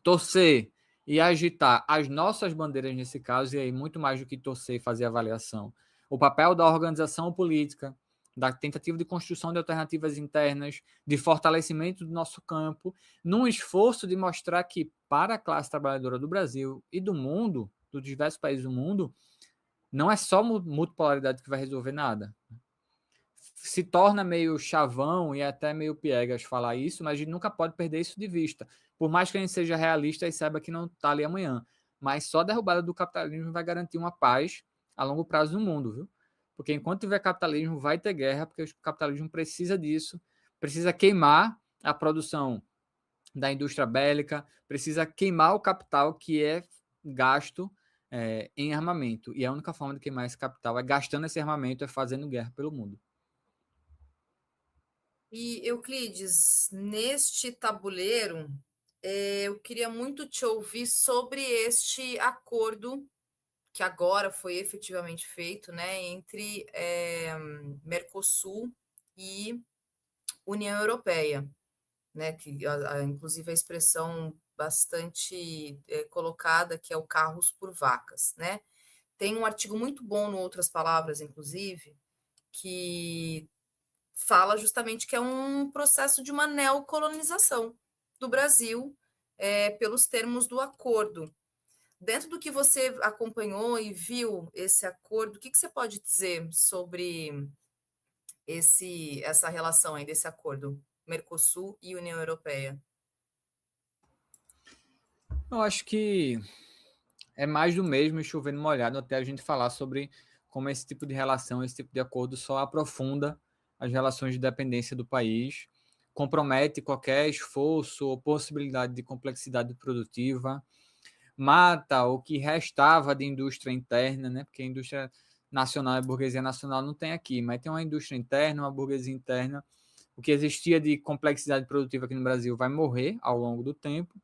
torcer e agitar as nossas bandeiras nesse caso, e aí muito mais do que torcer e fazer avaliação. O papel da organização política, da tentativa de construção de alternativas internas, de fortalecimento do nosso campo, num esforço de mostrar que, para a classe trabalhadora do Brasil e do mundo, dos diversos países do mundo, não é só multipolaridade que vai resolver nada. Se torna meio chavão e até meio piegas falar isso, mas a gente nunca pode perder isso de vista. Por mais que a gente seja realista e saiba que não está ali amanhã. Mas só a derrubada do capitalismo vai garantir uma paz a longo prazo no mundo, viu? Porque enquanto tiver capitalismo, vai ter guerra, porque o capitalismo precisa disso, precisa queimar a produção da indústria bélica, precisa queimar o capital que é gasto em armamento. E a única forma de queimar esse capital é gastando esse armamento, é fazendo guerra pelo mundo. E, Euclides, neste tabuleiro, eu queria muito te ouvir sobre este acordo que agora foi efetivamente feito, né, entre Mercosul e União Europeia, né, que inclusive a expressão bastante colocada que é o carros por vacas, né? Tem um artigo muito bom no Outras Palavras, inclusive, que fala justamente que é um processo de uma neocolonização do Brasil pelos termos do acordo. Dentro do que você acompanhou e viu esse acordo, o que você pode dizer sobre essa relação aí desse acordo Mercosul e União Europeia? Eu acho que é mais do mesmo e chovendo molhado até a gente falar sobre como esse tipo de relação, esse tipo de acordo só aprofunda as relações de dependência do país, compromete qualquer esforço ou possibilidade de complexidade produtiva, mata o que restava de indústria interna, né? Porque a indústria nacional e a burguesia nacional não tem aqui, mas tem uma indústria interna, uma burguesia interna. O que existia de complexidade produtiva aqui no Brasil vai morrer ao longo do tempo.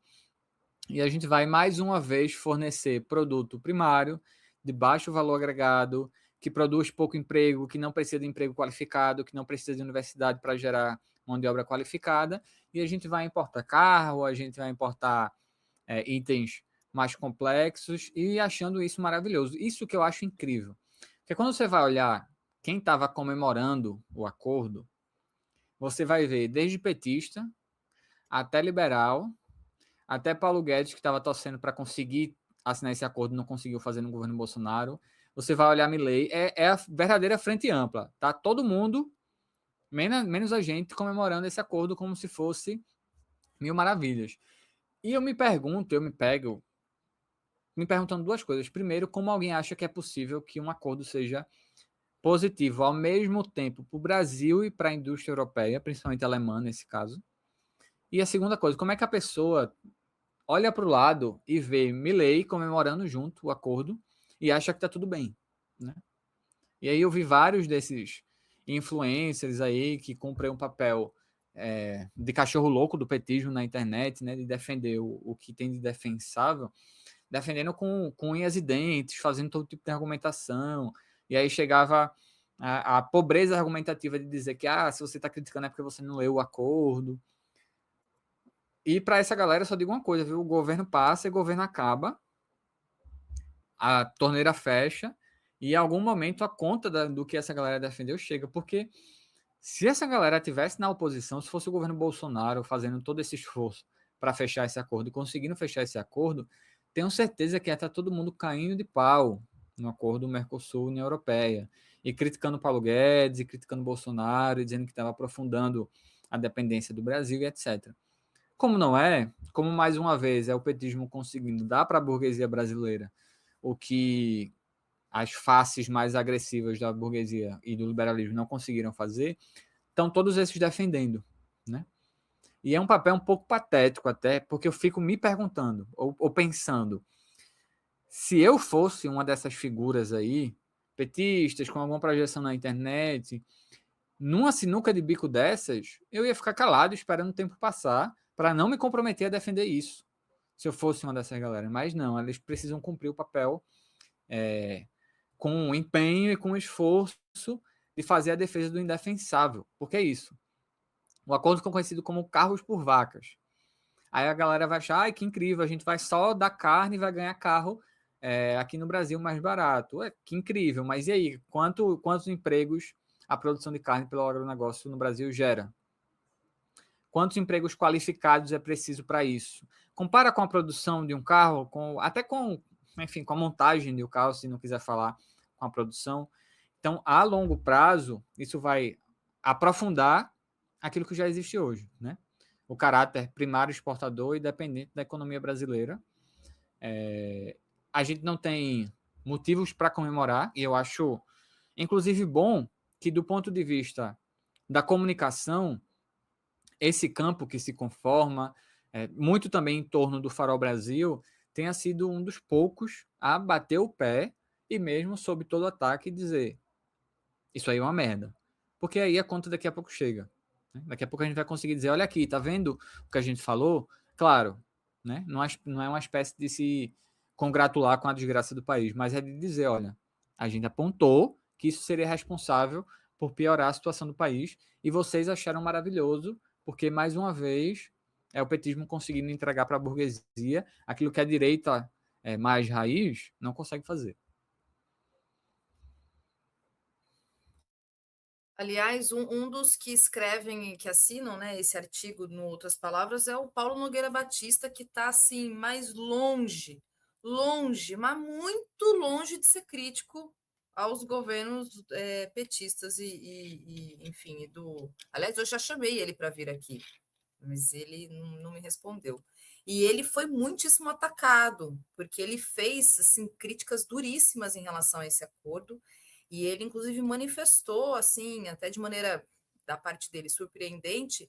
E a gente vai mais uma vez fornecer produto primário, de baixo valor agregado, que produz pouco emprego, que não precisa de emprego qualificado, que não precisa de universidade para gerar mão de obra qualificada, e a gente vai importar carro, a gente vai importar itens mais complexos e achando isso maravilhoso. Isso que eu acho incrível. Porque quando você vai olhar quem estava comemorando o acordo, você vai ver desde petista até liberal, até Paulo Guedes, que estava torcendo para conseguir assinar esse acordo, não conseguiu fazer no governo Bolsonaro. Você vai olhar Milei, é a verdadeira frente ampla. Tá todo mundo, menos a gente, comemorando esse acordo como se fosse mil maravilhas. E eu me pergunto, eu me pego me perguntando duas coisas. Primeiro, como alguém acha que é possível que um acordo seja positivo ao mesmo tempo para o Brasil e para a indústria europeia, principalmente alemã nesse caso? E a segunda coisa, como é que a pessoa olha para o lado e vê Milei comemorando junto o acordo e acha que está tudo bem, né? E aí eu vi vários desses influencers aí que cumprem um papel de cachorro louco do petismo na internet, né, de defender o que tem de defensável, defendendo com unhas e dentes, fazendo todo tipo de argumentação, e aí chegava a pobreza argumentativa de dizer que se você está criticando é porque você não leu o acordo. E para essa galera, eu só digo uma coisa, viu? O governo passa e o governo acaba, a torneira fecha, e em algum momento a conta do que essa galera defendeu chega, porque se essa galera tivesse na oposição, se fosse o governo Bolsonaro fazendo todo esse esforço para fechar esse acordo e conseguindo fechar esse acordo, tenho certeza que está todo mundo caindo de pau no acordo Mercosul-União Europeia, e criticando Paulo Guedes, e criticando Bolsonaro, e dizendo que estava aprofundando a dependência do Brasil, e etc. Como não é, como mais uma vez é o petismo conseguindo dar para a burguesia brasileira o que as faces mais agressivas da burguesia e do liberalismo não conseguiram fazer, estão todos esses defendendo, né? E é um papel um pouco patético até, porque eu fico me perguntando, ou pensando, se eu fosse uma dessas figuras aí, petistas, com alguma projeção na internet, numa sinuca de bico dessas, eu ia ficar calado esperando o tempo passar para não me comprometer a defender isso, se eu fosse uma dessas galera. Mas não, eles precisam cumprir o papel com empenho e com esforço de fazer a defesa do indefensável, porque é isso. O acordo ficou conhecido como carros por vacas. Aí a galera vai achar, ai, que incrível, a gente vai só dar carne e vai ganhar carro aqui no Brasil mais barato. Que incrível, mas e aí? Quantos empregos a produção de carne pelo agronegócio no Brasil gera? Quantos empregos qualificados é preciso para isso? Compara com a produção de um carro, até com a montagem de um carro, se não quiser falar com a produção. Então, a longo prazo, isso vai aprofundar aquilo que já existe hoje, né? O caráter primário exportador e dependente da economia brasileira. A gente não tem motivos para comemorar, e eu acho, inclusive, bom que, do ponto de vista da comunicação, esse campo que se conforma, muito também em torno do Farol Brasil, tenha sido um dos poucos a bater o pé e mesmo sob todo ataque dizer isso aí é uma merda. Porque aí a conta daqui a pouco chega. Né? Daqui a pouco a gente vai conseguir dizer, olha aqui, tá vendo o que a gente falou? Claro, né? Não é uma espécie de se congratular com a desgraça do país, mas é de dizer, olha, a gente apontou que isso seria responsável por piorar a situação do país e vocês acharam maravilhoso, porque, mais uma vez, é o petismo conseguindo entregar para a burguesia aquilo que a direita mais raiz não consegue fazer. Aliás, um dos que escrevem, que assinam, né, esse artigo, no Outras Palavras, é o Paulo Nogueira Batista, que está assim, mais longe, mas muito longe de ser crítico aos governos petistas enfim, Aliás, eu já chamei ele para vir aqui, mas ele não me respondeu. E ele foi muitíssimo atacado, porque ele fez assim, críticas duríssimas em relação a esse acordo, e ele, inclusive, manifestou, assim, até de maneira, da parte dele, surpreendente,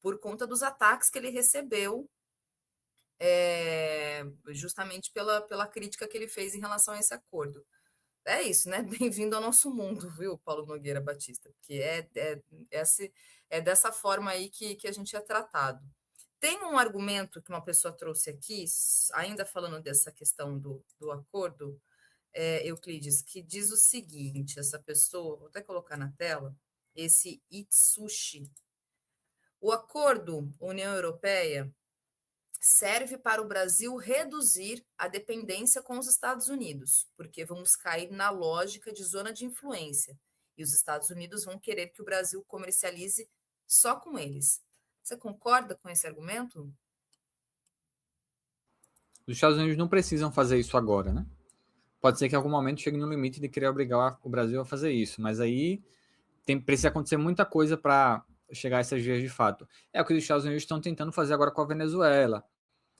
por conta dos ataques que ele recebeu, justamente pela crítica que ele fez em relação a esse acordo. É isso, né? Bem-vindo ao nosso mundo, viu, Paulo Nogueira Batista? Porque é dessa forma aí que a gente é tratado. Tem um argumento que uma pessoa trouxe aqui, ainda falando dessa questão do acordo, Euclides, que diz o seguinte: essa pessoa, vou até colocar na tela, esse Itsushi. O acordo União Europeia serve para o Brasil reduzir a dependência com os Estados Unidos, porque vamos cair na lógica de zona de influência. E os Estados Unidos vão querer que o Brasil comercialize só com eles. Você concorda com esse argumento? Os Estados Unidos não precisam fazer isso agora, né? Pode ser que em algum momento chegue no limite de querer obrigar o Brasil a fazer isso, mas aí precisa acontecer muita coisa para chegar a essas vias de fato. É o que os Estados Unidos estão tentando fazer agora com a Venezuela,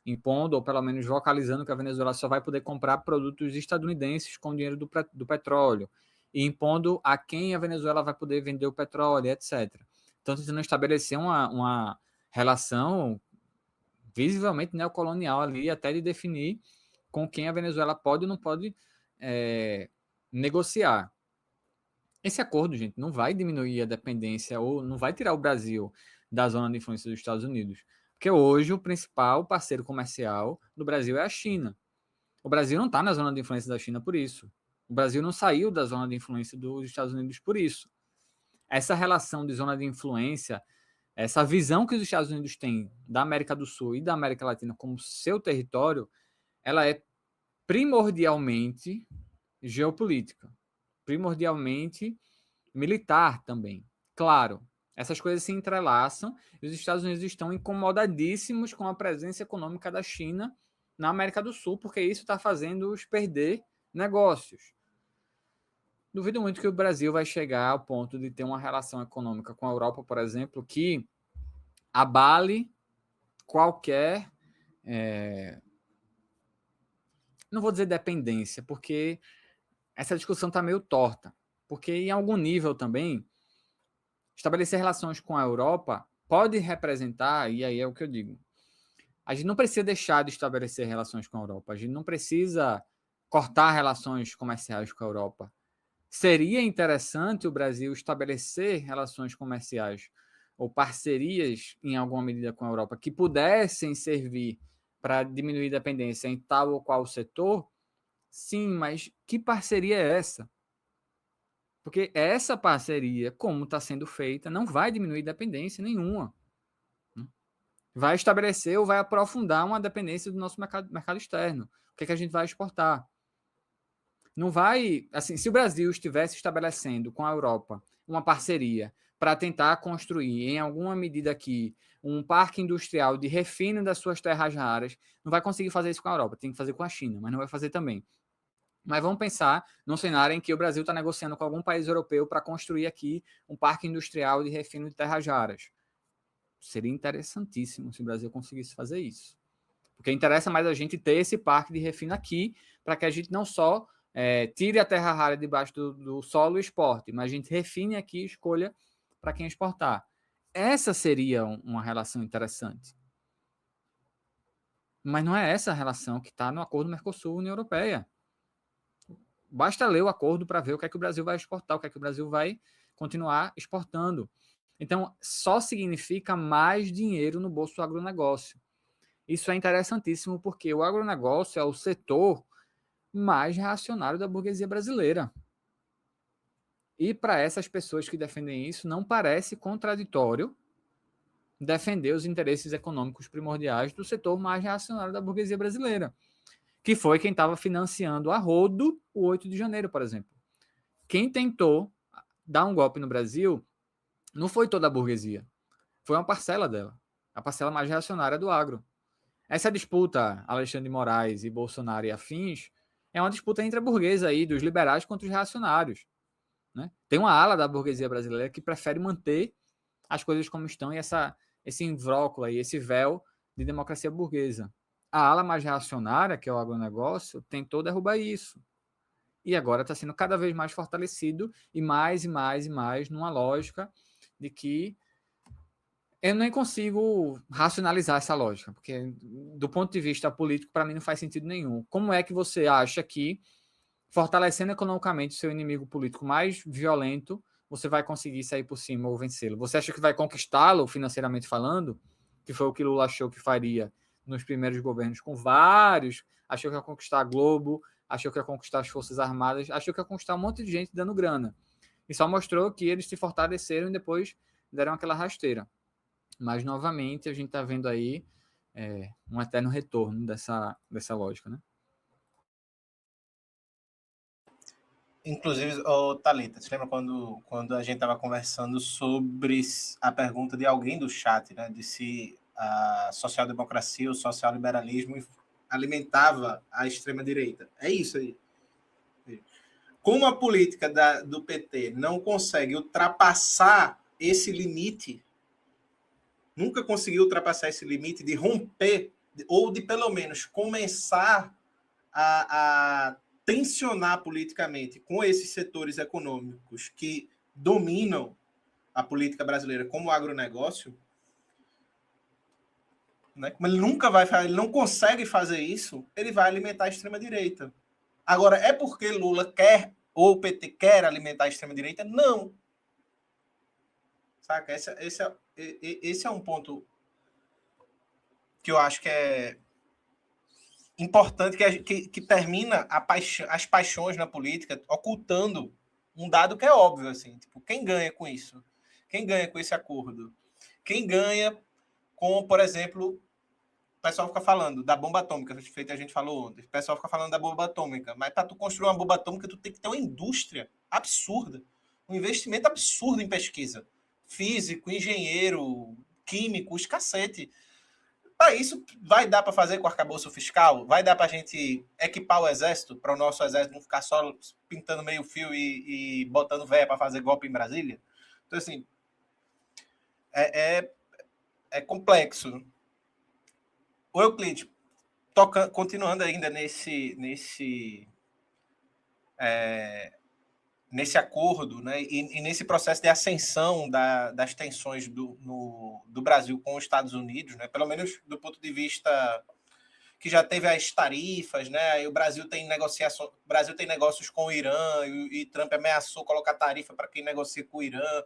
impondo, ou pelo menos vocalizando, que a Venezuela só vai poder comprar produtos estadunidenses com dinheiro do petróleo, e impondo a quem a Venezuela vai poder vender o petróleo, etc. Então, tentando estabelecer uma relação visivelmente neocolonial ali, até de definir com quem a Venezuela pode ou não pode negociar. Esse acordo, gente, não vai diminuir a dependência ou não vai tirar o Brasil da zona de influência dos Estados Unidos. Porque hoje o principal parceiro comercial do Brasil é a China. O Brasil não está na zona de influência da China por isso. O Brasil não saiu da zona de influência dos Estados Unidos por isso. Essa relação de zona de influência, essa visão que os Estados Unidos têm da América do Sul e da América Latina como seu território, ela é primordialmente geopolítica, primordialmente militar também. Claro, essas coisas se entrelaçam e os Estados Unidos estão incomodadíssimos com a presença econômica da China na América do Sul, porque isso está fazendo-os perder negócios. Duvido muito que o Brasil vai chegar ao ponto de ter uma relação econômica com a Europa, por exemplo, que abale qualquer, não vou dizer dependência, porque essa discussão está meio torta, porque em algum nível também, estabelecer relações com a Europa pode representar, e aí é o que eu digo, a gente não precisa deixar de estabelecer relações com a Europa, a gente não precisa cortar relações comerciais com a Europa. Seria interessante o Brasil estabelecer relações comerciais ou parcerias, em alguma medida, com a Europa, que pudessem servir para diminuir a dependência em tal ou qual setor? Sim, mas que parceria é essa? Porque essa parceria, como está sendo feita, não vai diminuir dependência nenhuma. Vai estabelecer ou vai aprofundar uma dependência do nosso mercado externo. O que é que a gente vai exportar? Não vai, assim, se o Brasil estivesse estabelecendo com a Europa uma parceria para tentar construir, em alguma medida aqui, um parque industrial de refino das suas terras raras, não vai conseguir fazer isso com a Europa, tem que fazer com a China, mas não vai fazer também. Mas vamos pensar num cenário em que o Brasil está negociando com algum país europeu para construir aqui um parque industrial de refino de terras raras. Seria interessantíssimo se o Brasil conseguisse fazer isso. Porque interessa mais a gente ter esse parque de refino aqui, para que a gente não só tire a terra rara debaixo do solo e exporte, mas a gente refine aqui e escolha para quem exportar. Essa seria uma relação interessante. Mas não é essa a relação que está no acordo Mercosul-União Europeia. Basta ler o acordo para ver o que é que o Brasil vai exportar, o que é que o Brasil vai continuar exportando. Então, só significa mais dinheiro no bolso do agronegócio. Isso é interessantíssimo porque o agronegócio é o setor mais reacionário da burguesia brasileira. E para essas pessoas que defendem isso, não parece contraditório defender os interesses econômicos primordiais do setor mais reacionário da burguesia brasileira, que foi quem estava financiando a rodo o 8 de janeiro, por exemplo. Quem tentou dar um golpe no Brasil não foi toda a burguesia, foi uma parcela dela, a parcela mais reacionária do agro. Essa disputa, Alexandre de Moraes e Bolsonaro e afins, é uma disputa entre a burguesa aí, dos liberais contra os reacionários. Né? Tem uma ala da burguesia brasileira que prefere manter as coisas como estão e esse invólucro aí, esse véu de democracia burguesa. A ala mais reacionária, que é o agronegócio, tentou derrubar isso. E agora está sendo cada vez mais fortalecido e mais numa lógica de que eu nem consigo racionalizar essa lógica, porque do ponto de vista político, para mim não faz sentido nenhum. Como é que você acha que, fortalecendo economicamente o seu inimigo político mais violento, você vai conseguir sair por cima ou vencê-lo? Você acha que vai conquistá-lo, financeiramente falando, que foi o que Lula achou que faria nos primeiros governos com vários, achou que ia conquistar a Globo, achou que ia conquistar as Forças Armadas, achou que ia conquistar um monte de gente dando grana. E só mostrou que eles se fortaleceram e depois deram aquela rasteira. Mas, novamente, a gente está vendo aí um eterno retorno dessa lógica, né? Inclusive, Thalita, você lembra quando a gente estava conversando sobre a pergunta de alguém do chat, né, de se a social-democracia, o social-liberalismo alimentava a extrema-direita? É isso aí. Como a política do PT não consegue ultrapassar esse limite, nunca conseguiu ultrapassar esse limite de romper, ou de pelo menos começar a tensionar politicamente com esses setores econômicos que dominam a política brasileira, como o agronegócio, né? Como ele nunca vai fazer, ele não consegue fazer isso, ele vai alimentar a extrema-direita. Agora, é porque Lula quer, ou o PT quer alimentar a extrema-direita? Não. Saca? Esse é um ponto que eu acho que é importante, que termina as paixões na política ocultando um dado que é óbvio, assim, tipo, quem ganha com isso? Quem ganha com esse acordo? Quem ganha com, por exemplo, o pessoal fica falando da bomba atômica, feito a gente falou ontem, o pessoal fica falando da bomba atômica, mas para tu construir uma bomba atômica, tu tem que ter uma indústria absurda, um investimento absurdo em pesquisa. Físico, engenheiro, químico, os cacete. Para isso, vai dar para fazer com o arcabouço fiscal? Vai dar para a gente equipar o exército, para o nosso exército não ficar só pintando meio fio e botando véia para fazer golpe em Brasília? Então, assim, é complexo. O Euclides, continuando ainda nesse acordo, né, e nesse processo de ascensão das tensões do Brasil com os Estados Unidos, né, pelo menos do ponto de vista que já teve as tarifas, né, e o Brasil tem negócios com o Irã, e Trump ameaçou colocar tarifa para quem negocia com o Irã,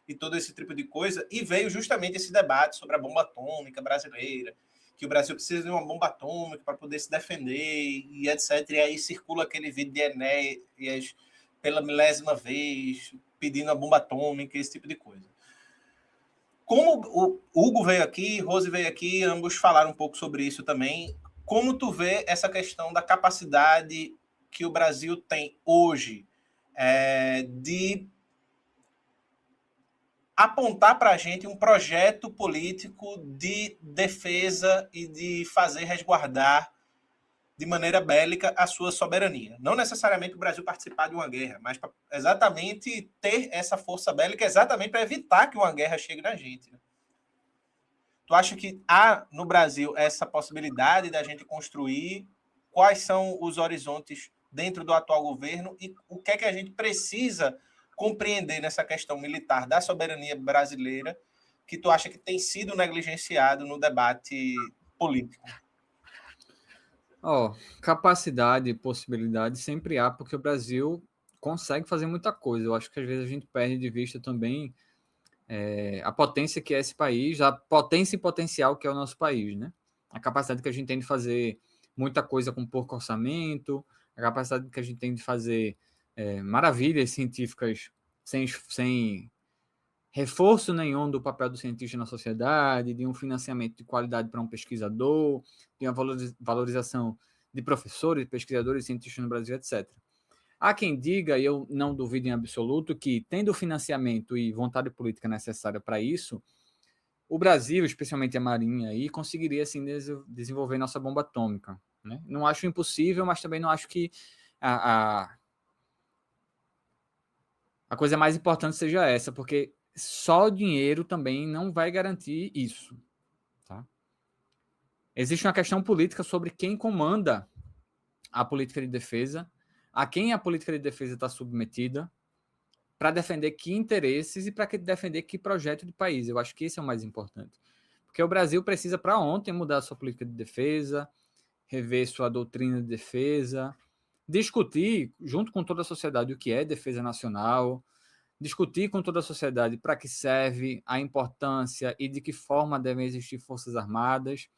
e todo esse tipo de coisa, e veio justamente esse debate sobre a bomba atômica brasileira, que o Brasil precisa de uma bomba atômica para poder se defender, e etc. E aí circula aquele vídeo de Enéas pela milésima vez, pedindo a bomba atômica, esse tipo de coisa. Como o Hugo veio aqui, Rose veio aqui, ambos falaram um pouco sobre isso também. Como tu vê essa questão da capacidade que o Brasil tem hoje de apontar para a gente um projeto político de defesa e de fazer resguardar de maneira bélica a sua soberania. Não necessariamente o Brasil participar de uma guerra, mas para exatamente ter essa força bélica, exatamente para evitar que uma guerra chegue na gente. Né? Tu acha que há no Brasil essa possibilidade da gente construir? Quais são os horizontes dentro do atual governo e o que é que a gente precisa compreender nessa questão militar da soberania brasileira que tu acha que tem sido negligenciado no debate político? Capacidade e possibilidade sempre há, porque o Brasil consegue fazer muita coisa. Eu acho que às vezes a gente perde de vista também a potência que é esse país, a potência e potencial que é o nosso país, né? A capacidade que a gente tem de fazer muita coisa com pouco orçamento, a capacidade que a gente tem de fazer maravilhas científicas sem reforço nenhum do papel do cientista na sociedade, de um financiamento de qualidade para um pesquisador, de uma valorização de professores, pesquisadores, cientistas no Brasil, etc. Há quem diga, e eu não duvido em absoluto, que tendo financiamento e vontade política necessária para isso, o Brasil, especialmente a Marinha, aí, conseguiria assim, desenvolver nossa bomba atômica. Né? Não acho impossível, mas também não acho que a coisa mais importante seja essa, porque só o dinheiro também não vai garantir isso. Tá? Existe uma questão política sobre quem comanda a política de defesa, a quem a política de defesa está submetida, para defender que interesses e para defender que projeto de país. Eu acho que esse é o mais importante. Porque o Brasil precisa, para ontem, mudar a sua política de defesa, rever sua doutrina de defesa, discutir, junto com toda a sociedade, o que é defesa nacional, discutir com toda a sociedade para que serve, a importância e de que forma devem existir forças armadas,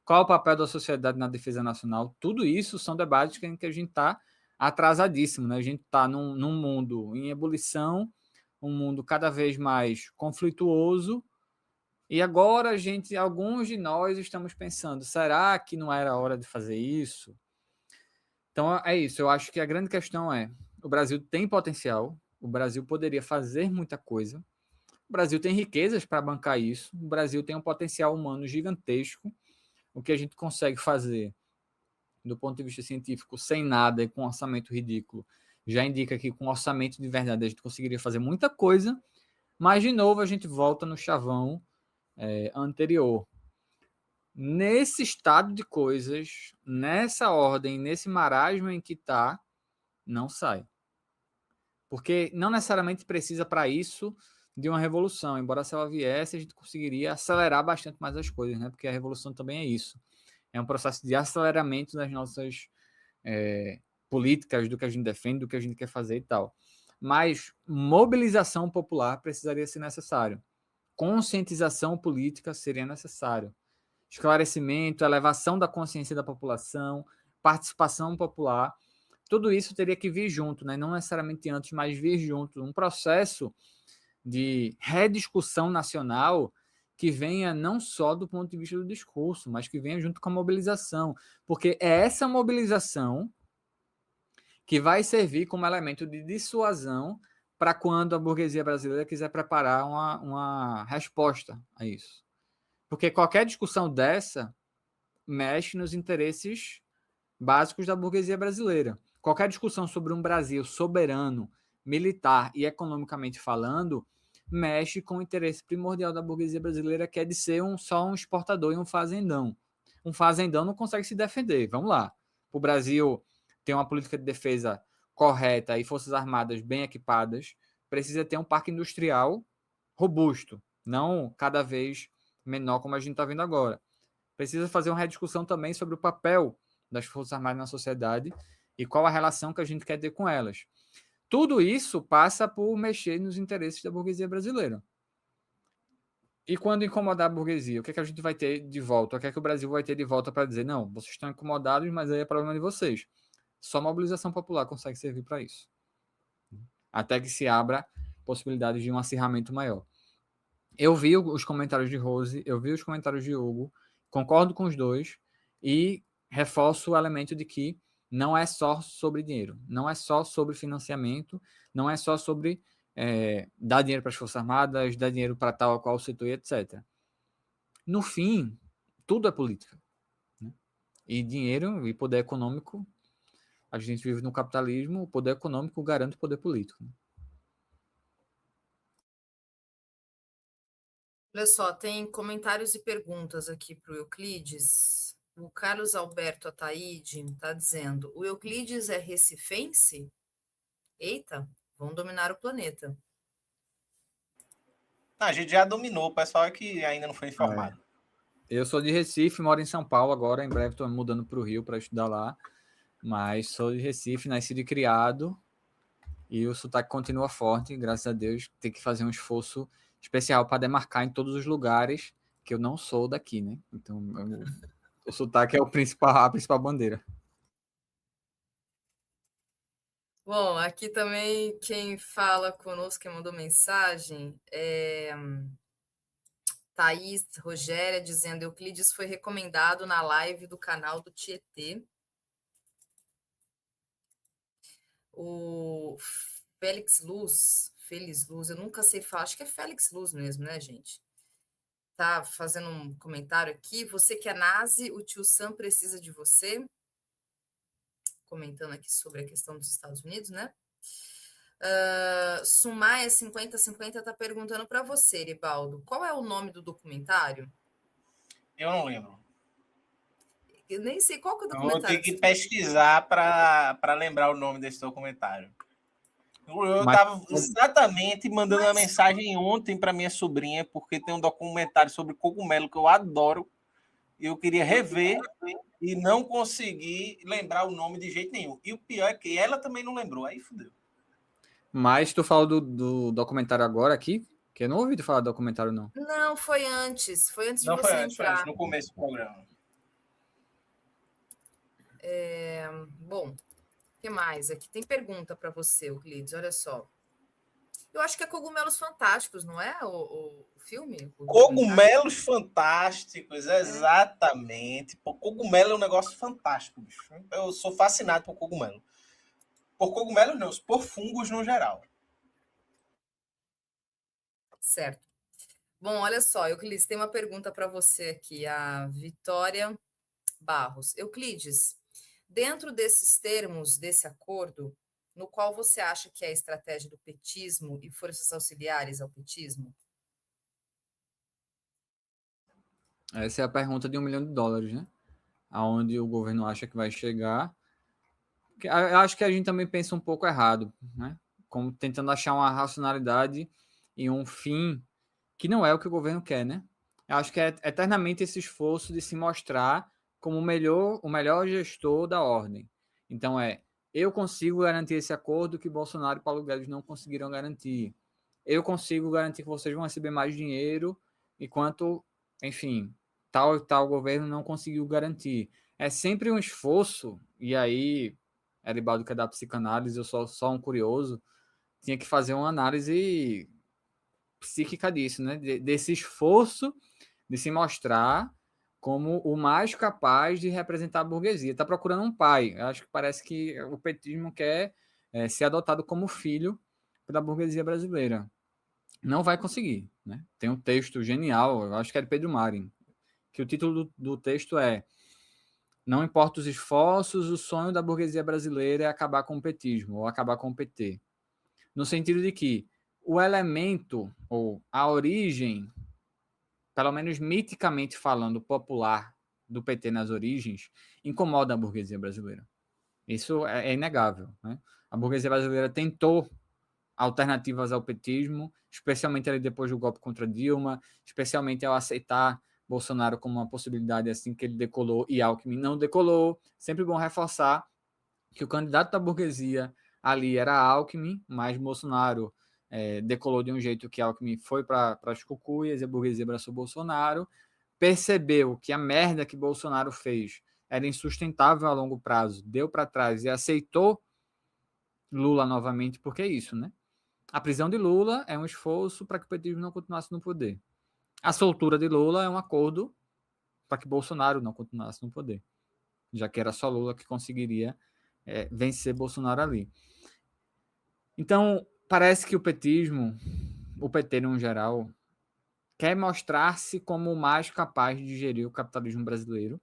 qual o papel da sociedade na defesa nacional. Tudo isso são debates em que a gente está atrasadíssimo. Né? A gente está num mundo em ebulição, um mundo cada vez mais conflituoso, e agora alguns de nós estamos pensando, será que não era hora de fazer isso? Então é isso, eu acho que a grande questão é, o Brasil tem potencial, o Brasil poderia fazer muita coisa, o Brasil tem riquezas para bancar isso, o Brasil tem um potencial humano gigantesco, o que a gente consegue fazer do ponto de vista científico sem nada e com um orçamento ridículo, já indica que com orçamento de verdade a gente conseguiria fazer muita coisa, mas de novo a gente volta no chavão anterior. Nesse estado de coisas, nessa ordem, nesse marasmo em que está, não sai. Porque não necessariamente precisa para isso de uma revolução. Embora se ela viesse, a gente conseguiria acelerar bastante mais as coisas, né? Porque a revolução também é isso. É um processo de aceleramento das nossas políticas, do que a gente defende, do que a gente quer fazer e tal. Mas mobilização popular precisaria ser necessário. Conscientização política seria necessário. Esclarecimento, elevação da consciência da população, participação popular, tudo isso teria que vir junto, né? Não necessariamente antes, mas vir junto. Um processo de rediscussão nacional que venha não só do ponto de vista do discurso, mas que venha junto com a mobilização. Porque é essa mobilização que vai servir como elemento de dissuasão para quando a burguesia brasileira quiser preparar uma resposta a isso. Porque qualquer discussão dessa mexe nos interesses básicos da burguesia brasileira. Qualquer discussão sobre um Brasil soberano, militar e economicamente falando, mexe com o interesse primordial da burguesia brasileira, que é de ser só um exportador e um fazendão. Um fazendão não consegue se defender. Vamos lá. O Brasil tem uma política de defesa correta e forças armadas bem equipadas, precisa ter um parque industrial robusto, não cada vez menor como a gente está vendo agora. Precisa fazer uma rediscussão também sobre o papel das Forças Armadas na sociedade e qual a relação que a gente quer ter com elas. Tudo isso passa por mexer nos interesses da burguesia brasileira. E quando incomodar a burguesia, o que é que a gente vai ter de volta? O que é que o Brasil vai ter de volta para dizer, não, vocês estão incomodados, mas aí é problema de vocês. Só mobilização popular consegue servir para isso. Até que se abra possibilidades de um acirramento maior. Eu vi os comentários de Rose, eu vi os comentários de Hugo, concordo com os dois e reforço o elemento de que não é só sobre dinheiro, não é só sobre financiamento, não é só sobre dar dinheiro para as Forças Armadas, dar dinheiro para tal ou qual setor, etc. No fim, tudo é política. Né? E dinheiro e poder econômico, a gente vive no capitalismo, o poder econômico garante o poder político. Né? Olha só, tem comentários e perguntas aqui para o Euclides. O Carlos Alberto Ataíde está dizendo: o Euclides é recifense? Eita, vão dominar o planeta. A gente já dominou, o pessoal é que ainda não foi informado. Eu sou de Recife, moro em São Paulo agora, em breve estou mudando para o Rio para estudar lá, mas sou de Recife, nascido e criado, e o sotaque continua forte, graças a Deus, tem que fazer um esforço especial para demarcar em todos os lugares que eu não sou daqui, né? Então, o sotaque é a principal bandeira. Bom, aqui também quem fala conosco, quem mandou mensagem, é Thaís Rogéria, dizendo: Euclides foi recomendado na live do canal do Tietê. O Félix Luz, eu nunca sei falar, acho que é Félix Luz mesmo, né, gente? Tá fazendo um comentário aqui. Você que é nazi, o tio Sam precisa de você. Comentando aqui sobre a questão dos Estados Unidos, né? Sumaia 5050 está perguntando para você, Ribaldo, qual é o nome do documentário? Eu não lembro. Eu nem sei qual que é o Eu documentário. vou ter que pesquisar para lembrar o nome desse documentário. Eu estava exatamente mandando uma mensagem ontem para minha sobrinha, porque tem um documentário sobre cogumelo que eu adoro, e eu queria rever e não consegui lembrar o nome de jeito nenhum. E o pior é que ela também não lembrou, aí fudeu. Mas tu falou do documentário agora aqui, que eu não ouvi tu falar do documentário, não. Não, foi antes de Não, você foi entrar. antes, no começo do programa. Bom, o que mais? Aqui tem pergunta para você, Euclides, olha só. Eu acho que é Cogumelos Fantásticos, não é o filme? Cogumelos Fantásticos, exatamente. Pô, cogumelo é um negócio fantástico, bicho. Eu sou fascinado por cogumelo. Por cogumelos não, por fungos no geral. Certo. Bom, olha só, Euclides, tem uma pergunta para você aqui, a Vitória Barros. Euclides, dentro desses termos, desse acordo, no qual você acha que é a estratégia do petismo e forças auxiliares ao petismo? Essa é a pergunta de $1 milhão, né? Aonde o governo acha que vai chegar. Eu acho que a gente também pensa um pouco errado, né? Como tentando achar uma racionalidade e um fim que não é o que o governo quer, né? Eu acho que é eternamente esse esforço de se mostrar como o melhor gestor da ordem. Então eu consigo garantir esse acordo que Bolsonaro e Paulo Guedes não conseguiram garantir. Eu consigo garantir que vocês vão receber mais dinheiro, enquanto, enfim, tal e tal governo não conseguiu garantir. É sempre um esforço, e aí, Eribaldo que é da psicanálise, eu sou só um curioso, tinha que fazer uma análise psíquica disso, né? Desse esforço de se mostrar como o mais capaz de representar a burguesia. Está procurando um pai. Eu acho que parece que o petismo quer ser adotado como filho pela burguesia brasileira. Não vai conseguir, né? Tem um texto genial, eu acho que é de Pedro Marin, que o título do texto é "Não importa os esforços, o sonho da burguesia brasileira é acabar com o petismo, ou acabar com o PT". No sentido de que o elemento, ou a origem, pelo menos miticamente falando, popular do PT nas origens, incomoda a burguesia brasileira. Isso é inegável, né? A burguesia brasileira tentou alternativas ao petismo, especialmente ali depois do golpe contra Dilma, especialmente ao aceitar Bolsonaro como uma possibilidade assim que ele decolou e Alckmin não decolou. Sempre bom reforçar que o candidato da burguesia ali era Alckmin, mas Bolsonaro decolou de um jeito que Alckmin foi para as cucuias e a burguesia abraçou Bolsonaro, percebeu que a merda que Bolsonaro fez era insustentável a longo prazo, deu para trás e aceitou Lula novamente, porque é isso, né? A prisão de Lula é um esforço para que o petismo não continuasse no poder. A soltura de Lula é um acordo para que Bolsonaro não continuasse no poder, já que era só Lula que conseguiria vencer Bolsonaro ali. Então, parece que o petismo, o PT no geral, quer mostrar-se como o mais capaz de gerir o capitalismo brasileiro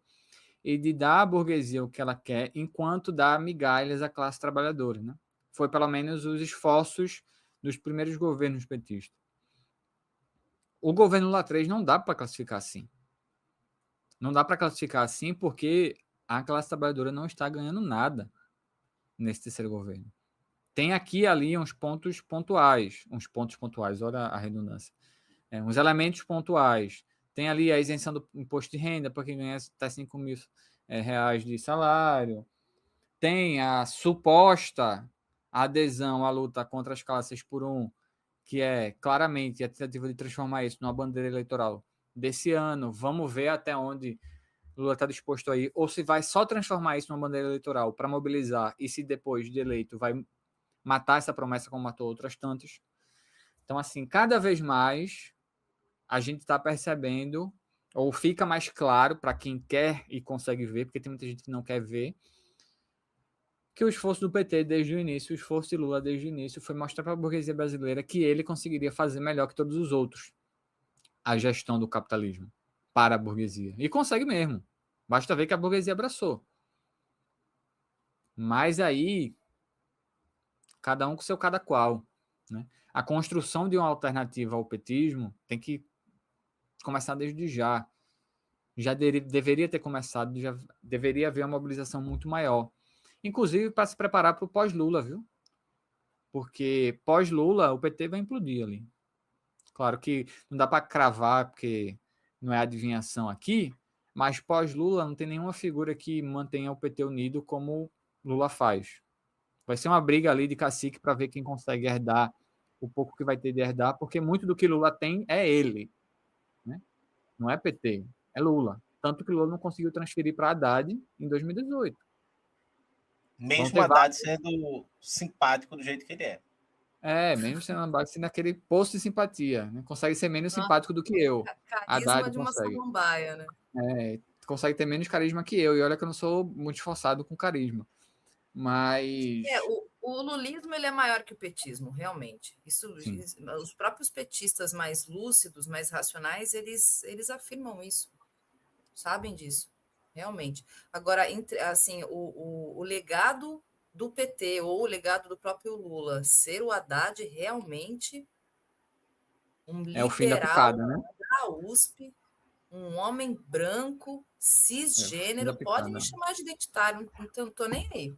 e de dar à burguesia o que ela quer, enquanto dá migalhas à classe trabalhadora, né? Foi pelo menos os esforços dos primeiros governos petistas. O governo Lula 3 não dá para classificar assim. Não dá para classificar assim porque a classe trabalhadora não está ganhando nada nesse terceiro governo. Tem aqui e ali uns pontos pontuais, olha a redundância, uns elementos pontuais. Tem ali a isenção do imposto de renda para quem ganha até 5 mil reais de salário. Tem a suposta adesão à luta contra as classes por um, que é claramente a tentativa de transformar isso numa bandeira eleitoral desse ano. Vamos ver até onde Lula está disposto a ir, ou se vai só transformar isso numa bandeira eleitoral para mobilizar, e se depois de eleito vai matar essa promessa como matou outras tantas. Então, assim, cada vez mais a gente está percebendo, ou fica mais claro para quem quer e consegue ver, porque tem muita gente que não quer ver, que o esforço do PT desde o início, o esforço de Lula desde o início, foi mostrar para a burguesia brasileira que ele conseguiria fazer melhor que todos os outros a gestão do capitalismo para a burguesia. E consegue mesmo. Basta ver que a burguesia abraçou. Mas aí, cada um com seu cada qual, né? A construção de uma alternativa ao petismo tem que começar desde já. Já deveria ter começado, já deveria haver uma mobilização muito maior. Inclusive para se preparar para o pós-Lula, viu? Porque pós-Lula o PT vai implodir ali. Claro que não dá para cravar, porque não é adivinhação aqui, mas pós-Lula não tem nenhuma figura que mantenha o PT unido como Lula faz. Vai ser uma briga ali de cacique para ver quem consegue herdar o pouco que vai ter de herdar, porque muito do que Lula tem é ele, né? Não é PT, é Lula. Tanto que Lula não conseguiu transferir para Haddad em 2018. Mesmo Haddad sendo simpático do jeito que ele é. Mesmo sendo Haddad sendo aquele posto de simpatia, né? Consegue ser menos simpático do que eu. Carisma Haddad de uma consegue. samambaia, né? Consegue ter menos carisma que eu. E olha que eu não sou muito esforçado com carisma. Mas... o lulismo ele é maior que o petismo, realmente. Isso, os próprios petistas mais lúcidos, mais racionais, eles afirmam isso. Sabem disso, realmente. Agora, assim, o legado do PT ou o legado do próprio Lula ser o Haddad realmente um liberal o fim da picada, né? da USP, um homem branco, cisgênero, pode me chamar de identitário, então não estou nem aí.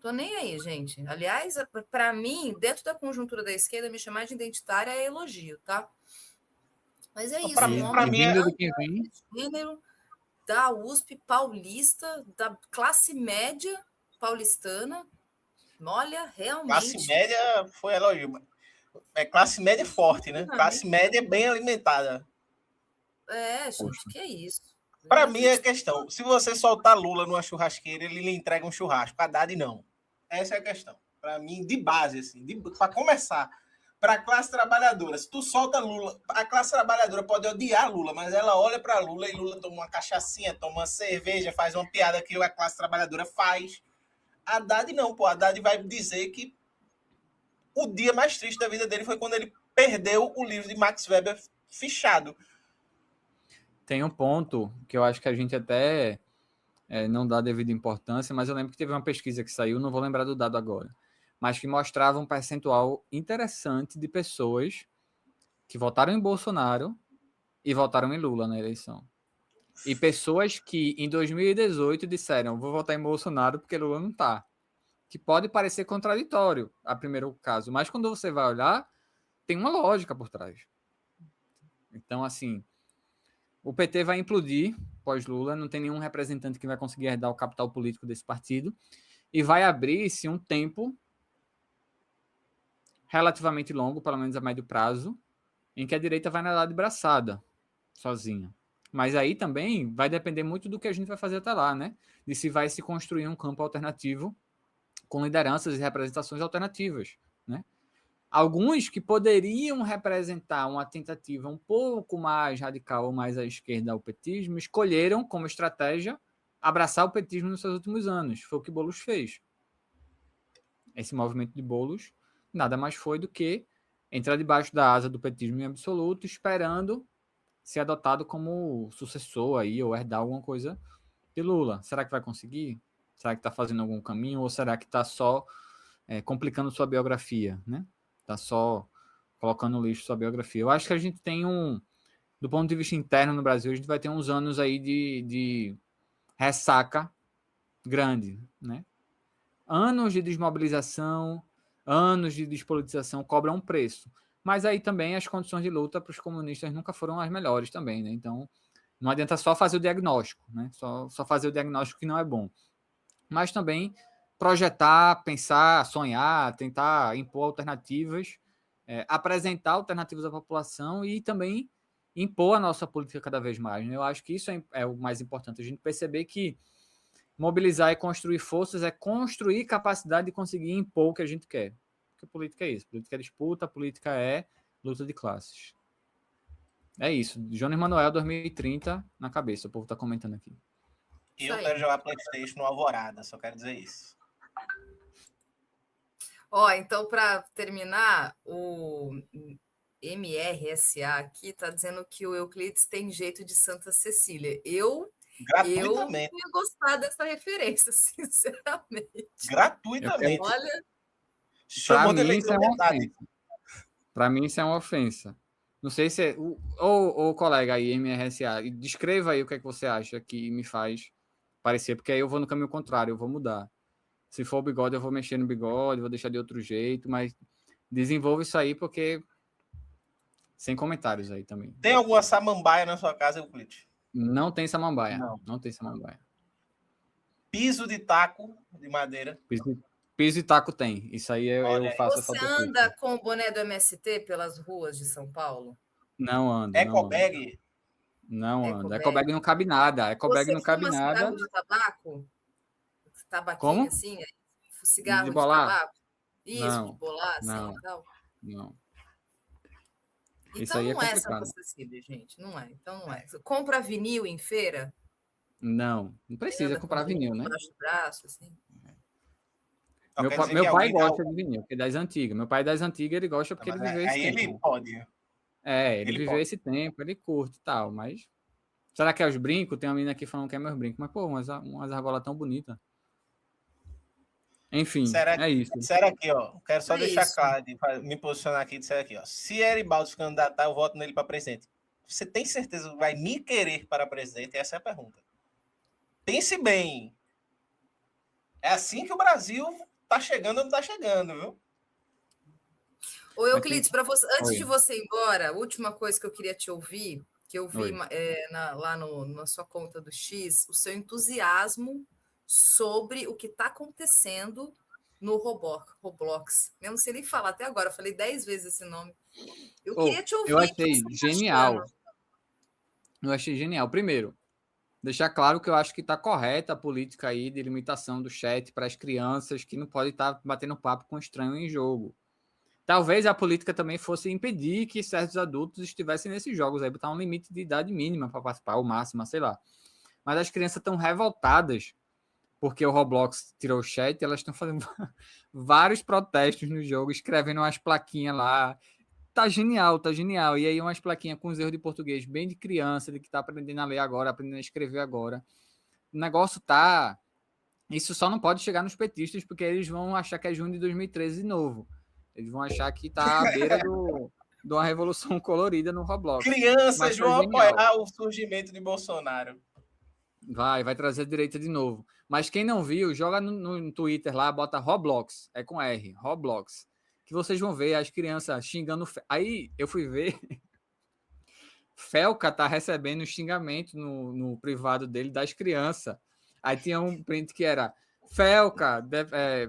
Tô nem aí, gente. Aliás, para mim, dentro da conjuntura da esquerda, me chamar de identitária é elogio, tá? Mas é isso. Para mim, gênero da USP paulista, da classe média paulistana. Olha, realmente. Classe média foi elogio. Classe média forte, né? Classe média bem alimentada. Gente, que é isso. Para mim é questão. Se você soltar Lula numa churrasqueira, ele lhe entrega um churrasco. Haddad não. Essa é a questão. Para mim, de base, assim, para começar, para a classe trabalhadora, se tu solta Lula, a classe trabalhadora pode odiar Lula, mas ela olha para Lula e Lula toma uma cachaçinha, toma uma cerveja, faz uma piada que a classe trabalhadora faz. Haddad não, pô. Haddad vai dizer que o dia mais triste da vida dele foi quando ele perdeu o livro de Max Weber fichado. Tem um ponto que eu acho que a gente até não dá devida importância, mas eu lembro que teve uma pesquisa que saiu, não vou lembrar do dado agora, mas que mostrava um percentual interessante de pessoas que votaram em Bolsonaro e votaram em Lula na eleição. E pessoas que em 2018 disseram, vou votar em Bolsonaro porque Lula não tá. Que pode parecer contraditório a primeiro caso, mas quando você vai olhar, tem uma lógica por trás. Então, assim, o PT vai implodir pós-Lula, não tem nenhum representante que vai conseguir herdar o capital político desse partido, e vai abrir-se um tempo relativamente longo, pelo menos a médio prazo, em que a direita vai nadar de braçada, sozinha. Mas aí também vai depender muito do que a gente vai fazer até lá, né? De se vai se construir um campo alternativo com lideranças e representações alternativas, né? Alguns que poderiam representar uma tentativa um pouco mais radical ou mais à esquerda ao petismo, escolheram como estratégia abraçar o petismo nos seus últimos anos. Foi o que Boulos fez. Esse movimento de Boulos nada mais foi do que entrar debaixo da asa do petismo em absoluto, esperando ser adotado como sucessor aí, ou herdar alguma coisa de Lula. Será que vai conseguir? Será que está fazendo algum caminho? Ou será que está só complicando sua biografia, né? Está só colocando no lixo sua biografia. Eu acho que a gente tem do ponto de vista interno no Brasil, a gente vai ter uns anos aí de ressaca grande, né? Anos de desmobilização, anos de despolitização cobram um preço. Mas aí também as condições de luta para os comunistas nunca foram as melhores também, né? Então, não adianta só fazer o diagnóstico, né? Só fazer o diagnóstico que não é bom. Mas também projetar, pensar, sonhar, tentar impor alternativas, apresentar alternativas à população e também impor a nossa política cada vez mais, né? Eu acho que isso é o mais importante, a gente perceber que mobilizar e construir forças é construir capacidade de conseguir impor o que a gente quer. Porque política é isso, política é disputa, política é luta de classes. É isso, Jones Manuel 2030 na cabeça, o povo está comentando aqui. Eu quero jogar PlayStation no Alvorada, só quero dizer isso. Então, para terminar, o MRSA aqui está dizendo que o Euclides tem jeito de Santa Cecília. Eu ia gostar dessa referência, sinceramente. Gratuitamente. Olha, para mim isso é uma ofensa. Para mim isso é uma ofensa. Não sei se o colega aí, MRSA, descreva aí o que é que você acha que me faz parecer, porque aí eu vou no caminho contrário, eu vou mudar. Se for o bigode, eu vou mexer no bigode, vou deixar de outro jeito, mas desenvolva isso aí, porque sem comentários aí também. Tem alguma samambaia na sua casa, Euclides? Não tem samambaia. Não tem samambaia. Piso de taco de madeira? Piso e taco tem. Isso aí eu faço essa autocrítica. Você anda com o boné do MST pelas ruas de São Paulo? Não ando. Ecobag? Não ando. Ecobag não cabe nada. Ecobag não cabe nada. Cigarro de tabaco? Tabaquinho como? assim? Cigarro de tabaco? Isso, não, de bolar assim não, e tal? Não. Então isso aí não é Santa Cecília, gente. Não é. Então não é. Compra vinil em feira? Não precisa comprar vinil, né? Embaixo do braço, assim. Meu pai gosta de vinil, porque é das antigas. Meu pai é das antigas, ele gosta porque ele viveu esse tempo. Aí ele pode. Ele viveu esse tempo, ele curte e tal, mas... Será que é os brincos? Tem uma menina aqui falando que é meus brincos, mas, pô, umas argolas tão bonitas. Enfim, é isso. Disseram aqui, ó. Quero só deixar claro, me posicionar aqui, disseram aqui, ó. Se Eribaldo se candidatar, eu voto nele para presidente. Você tem certeza que vai me querer para presidente? Essa é a pergunta. Pense bem. É assim que o Brasil tá chegando ou não tá chegando, viu? Ô, Euclides, para você, antes de você ir embora, a última coisa que eu queria te ouvir, que eu vi lá na sua conta do X, o seu entusiasmo sobre o que está acontecendo no Roblox. Eu não sei nem falar até agora, eu falei 10 vezes esse nome. Eu queria te ouvir. Eu achei genial. Eu achei genial. Primeiro, deixar claro que eu acho que está correta a política aí de limitação do chat para as crianças que não podem estar batendo papo com estranho em jogo. Talvez a política também fosse impedir que certos adultos estivessem nesses jogos, aí botar um limite de idade mínima para participar, ou máxima, sei lá. Mas as crianças estão revoltadas porque o Roblox tirou o chat, elas estão fazendo vários protestos no jogo, escrevendo umas plaquinhas lá, Tá genial, tá genial. E aí umas plaquinhas com os erros de português bem de criança, de que tá aprendendo a ler agora, aprendendo a escrever agora. O negócio tá... Isso só não pode chegar nos petistas, porque eles vão achar que é junho de 2013 de novo. Eles vão achar que tá à beira de uma revolução colorida no Roblox. Crianças vão apoiar o surgimento de Bolsonaro. Vai trazer a direita de novo. Mas quem não viu, joga no Twitter lá, bota Roblox, é com R, Roblox. Que vocês vão ver as crianças xingando. Aí eu fui ver. Felca tá recebendo xingamento no privado dele das crianças. Aí tinha um print que era: Felca,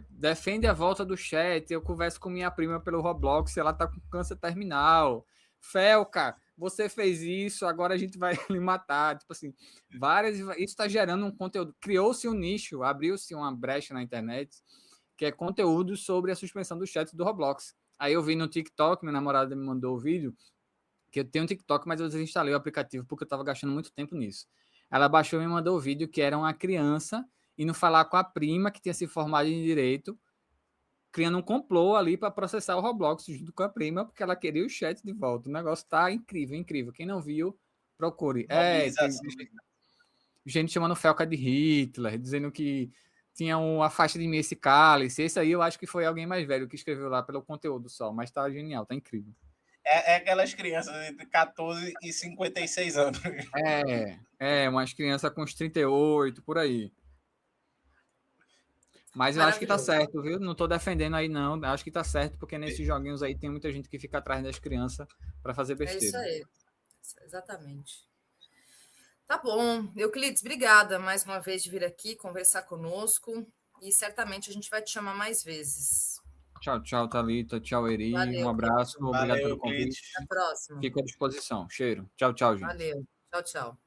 defende a volta do chat. Eu converso com minha prima pelo Roblox, ela tá com câncer terminal. Felca, você fez isso, agora a gente vai lhe matar. Tipo assim, isso está gerando um conteúdo. Criou-se um nicho, abriu-se uma brecha na internet, que é conteúdo sobre a suspensão do chat do Roblox. Aí eu vi no TikTok, minha namorada me mandou o vídeo, que eu tenho um TikTok, mas eu desinstalei o aplicativo porque eu estava gastando muito tempo nisso. Ela baixou e me mandou o vídeo que era uma criança indo falar com a prima que tinha se formado em Direito, criando um complô ali para processar o Roblox junto com a prima, porque ela queria o chat de volta. O negócio tá incrível, incrível. Quem não viu, procure. Tem gente chamando Felca de Hitler, dizendo que tinha uma faixa de mim esse cálice. Esse aí eu acho que foi alguém mais velho que escreveu lá pelo conteúdo só, mas tá genial, tá incrível. É aquelas crianças entre 14 e 56 anos. Umas crianças com uns 38, por aí. Mas eu acho que tá certo, viu? Não tô defendendo aí, não. Acho que tá certo, porque nesses joguinhos aí tem muita gente que fica atrás das crianças para fazer besteira. É isso aí. Exatamente. Tá bom. Euclides, obrigada mais uma vez de vir aqui conversar conosco. E certamente a gente vai te chamar mais vezes. Tchau, Thalita. Tchau, Eri. Valeu, um abraço. Obrigado pelo convite. Até a próxima. Fico à disposição. Cheiro. Tchau, gente. Valeu. Tchau.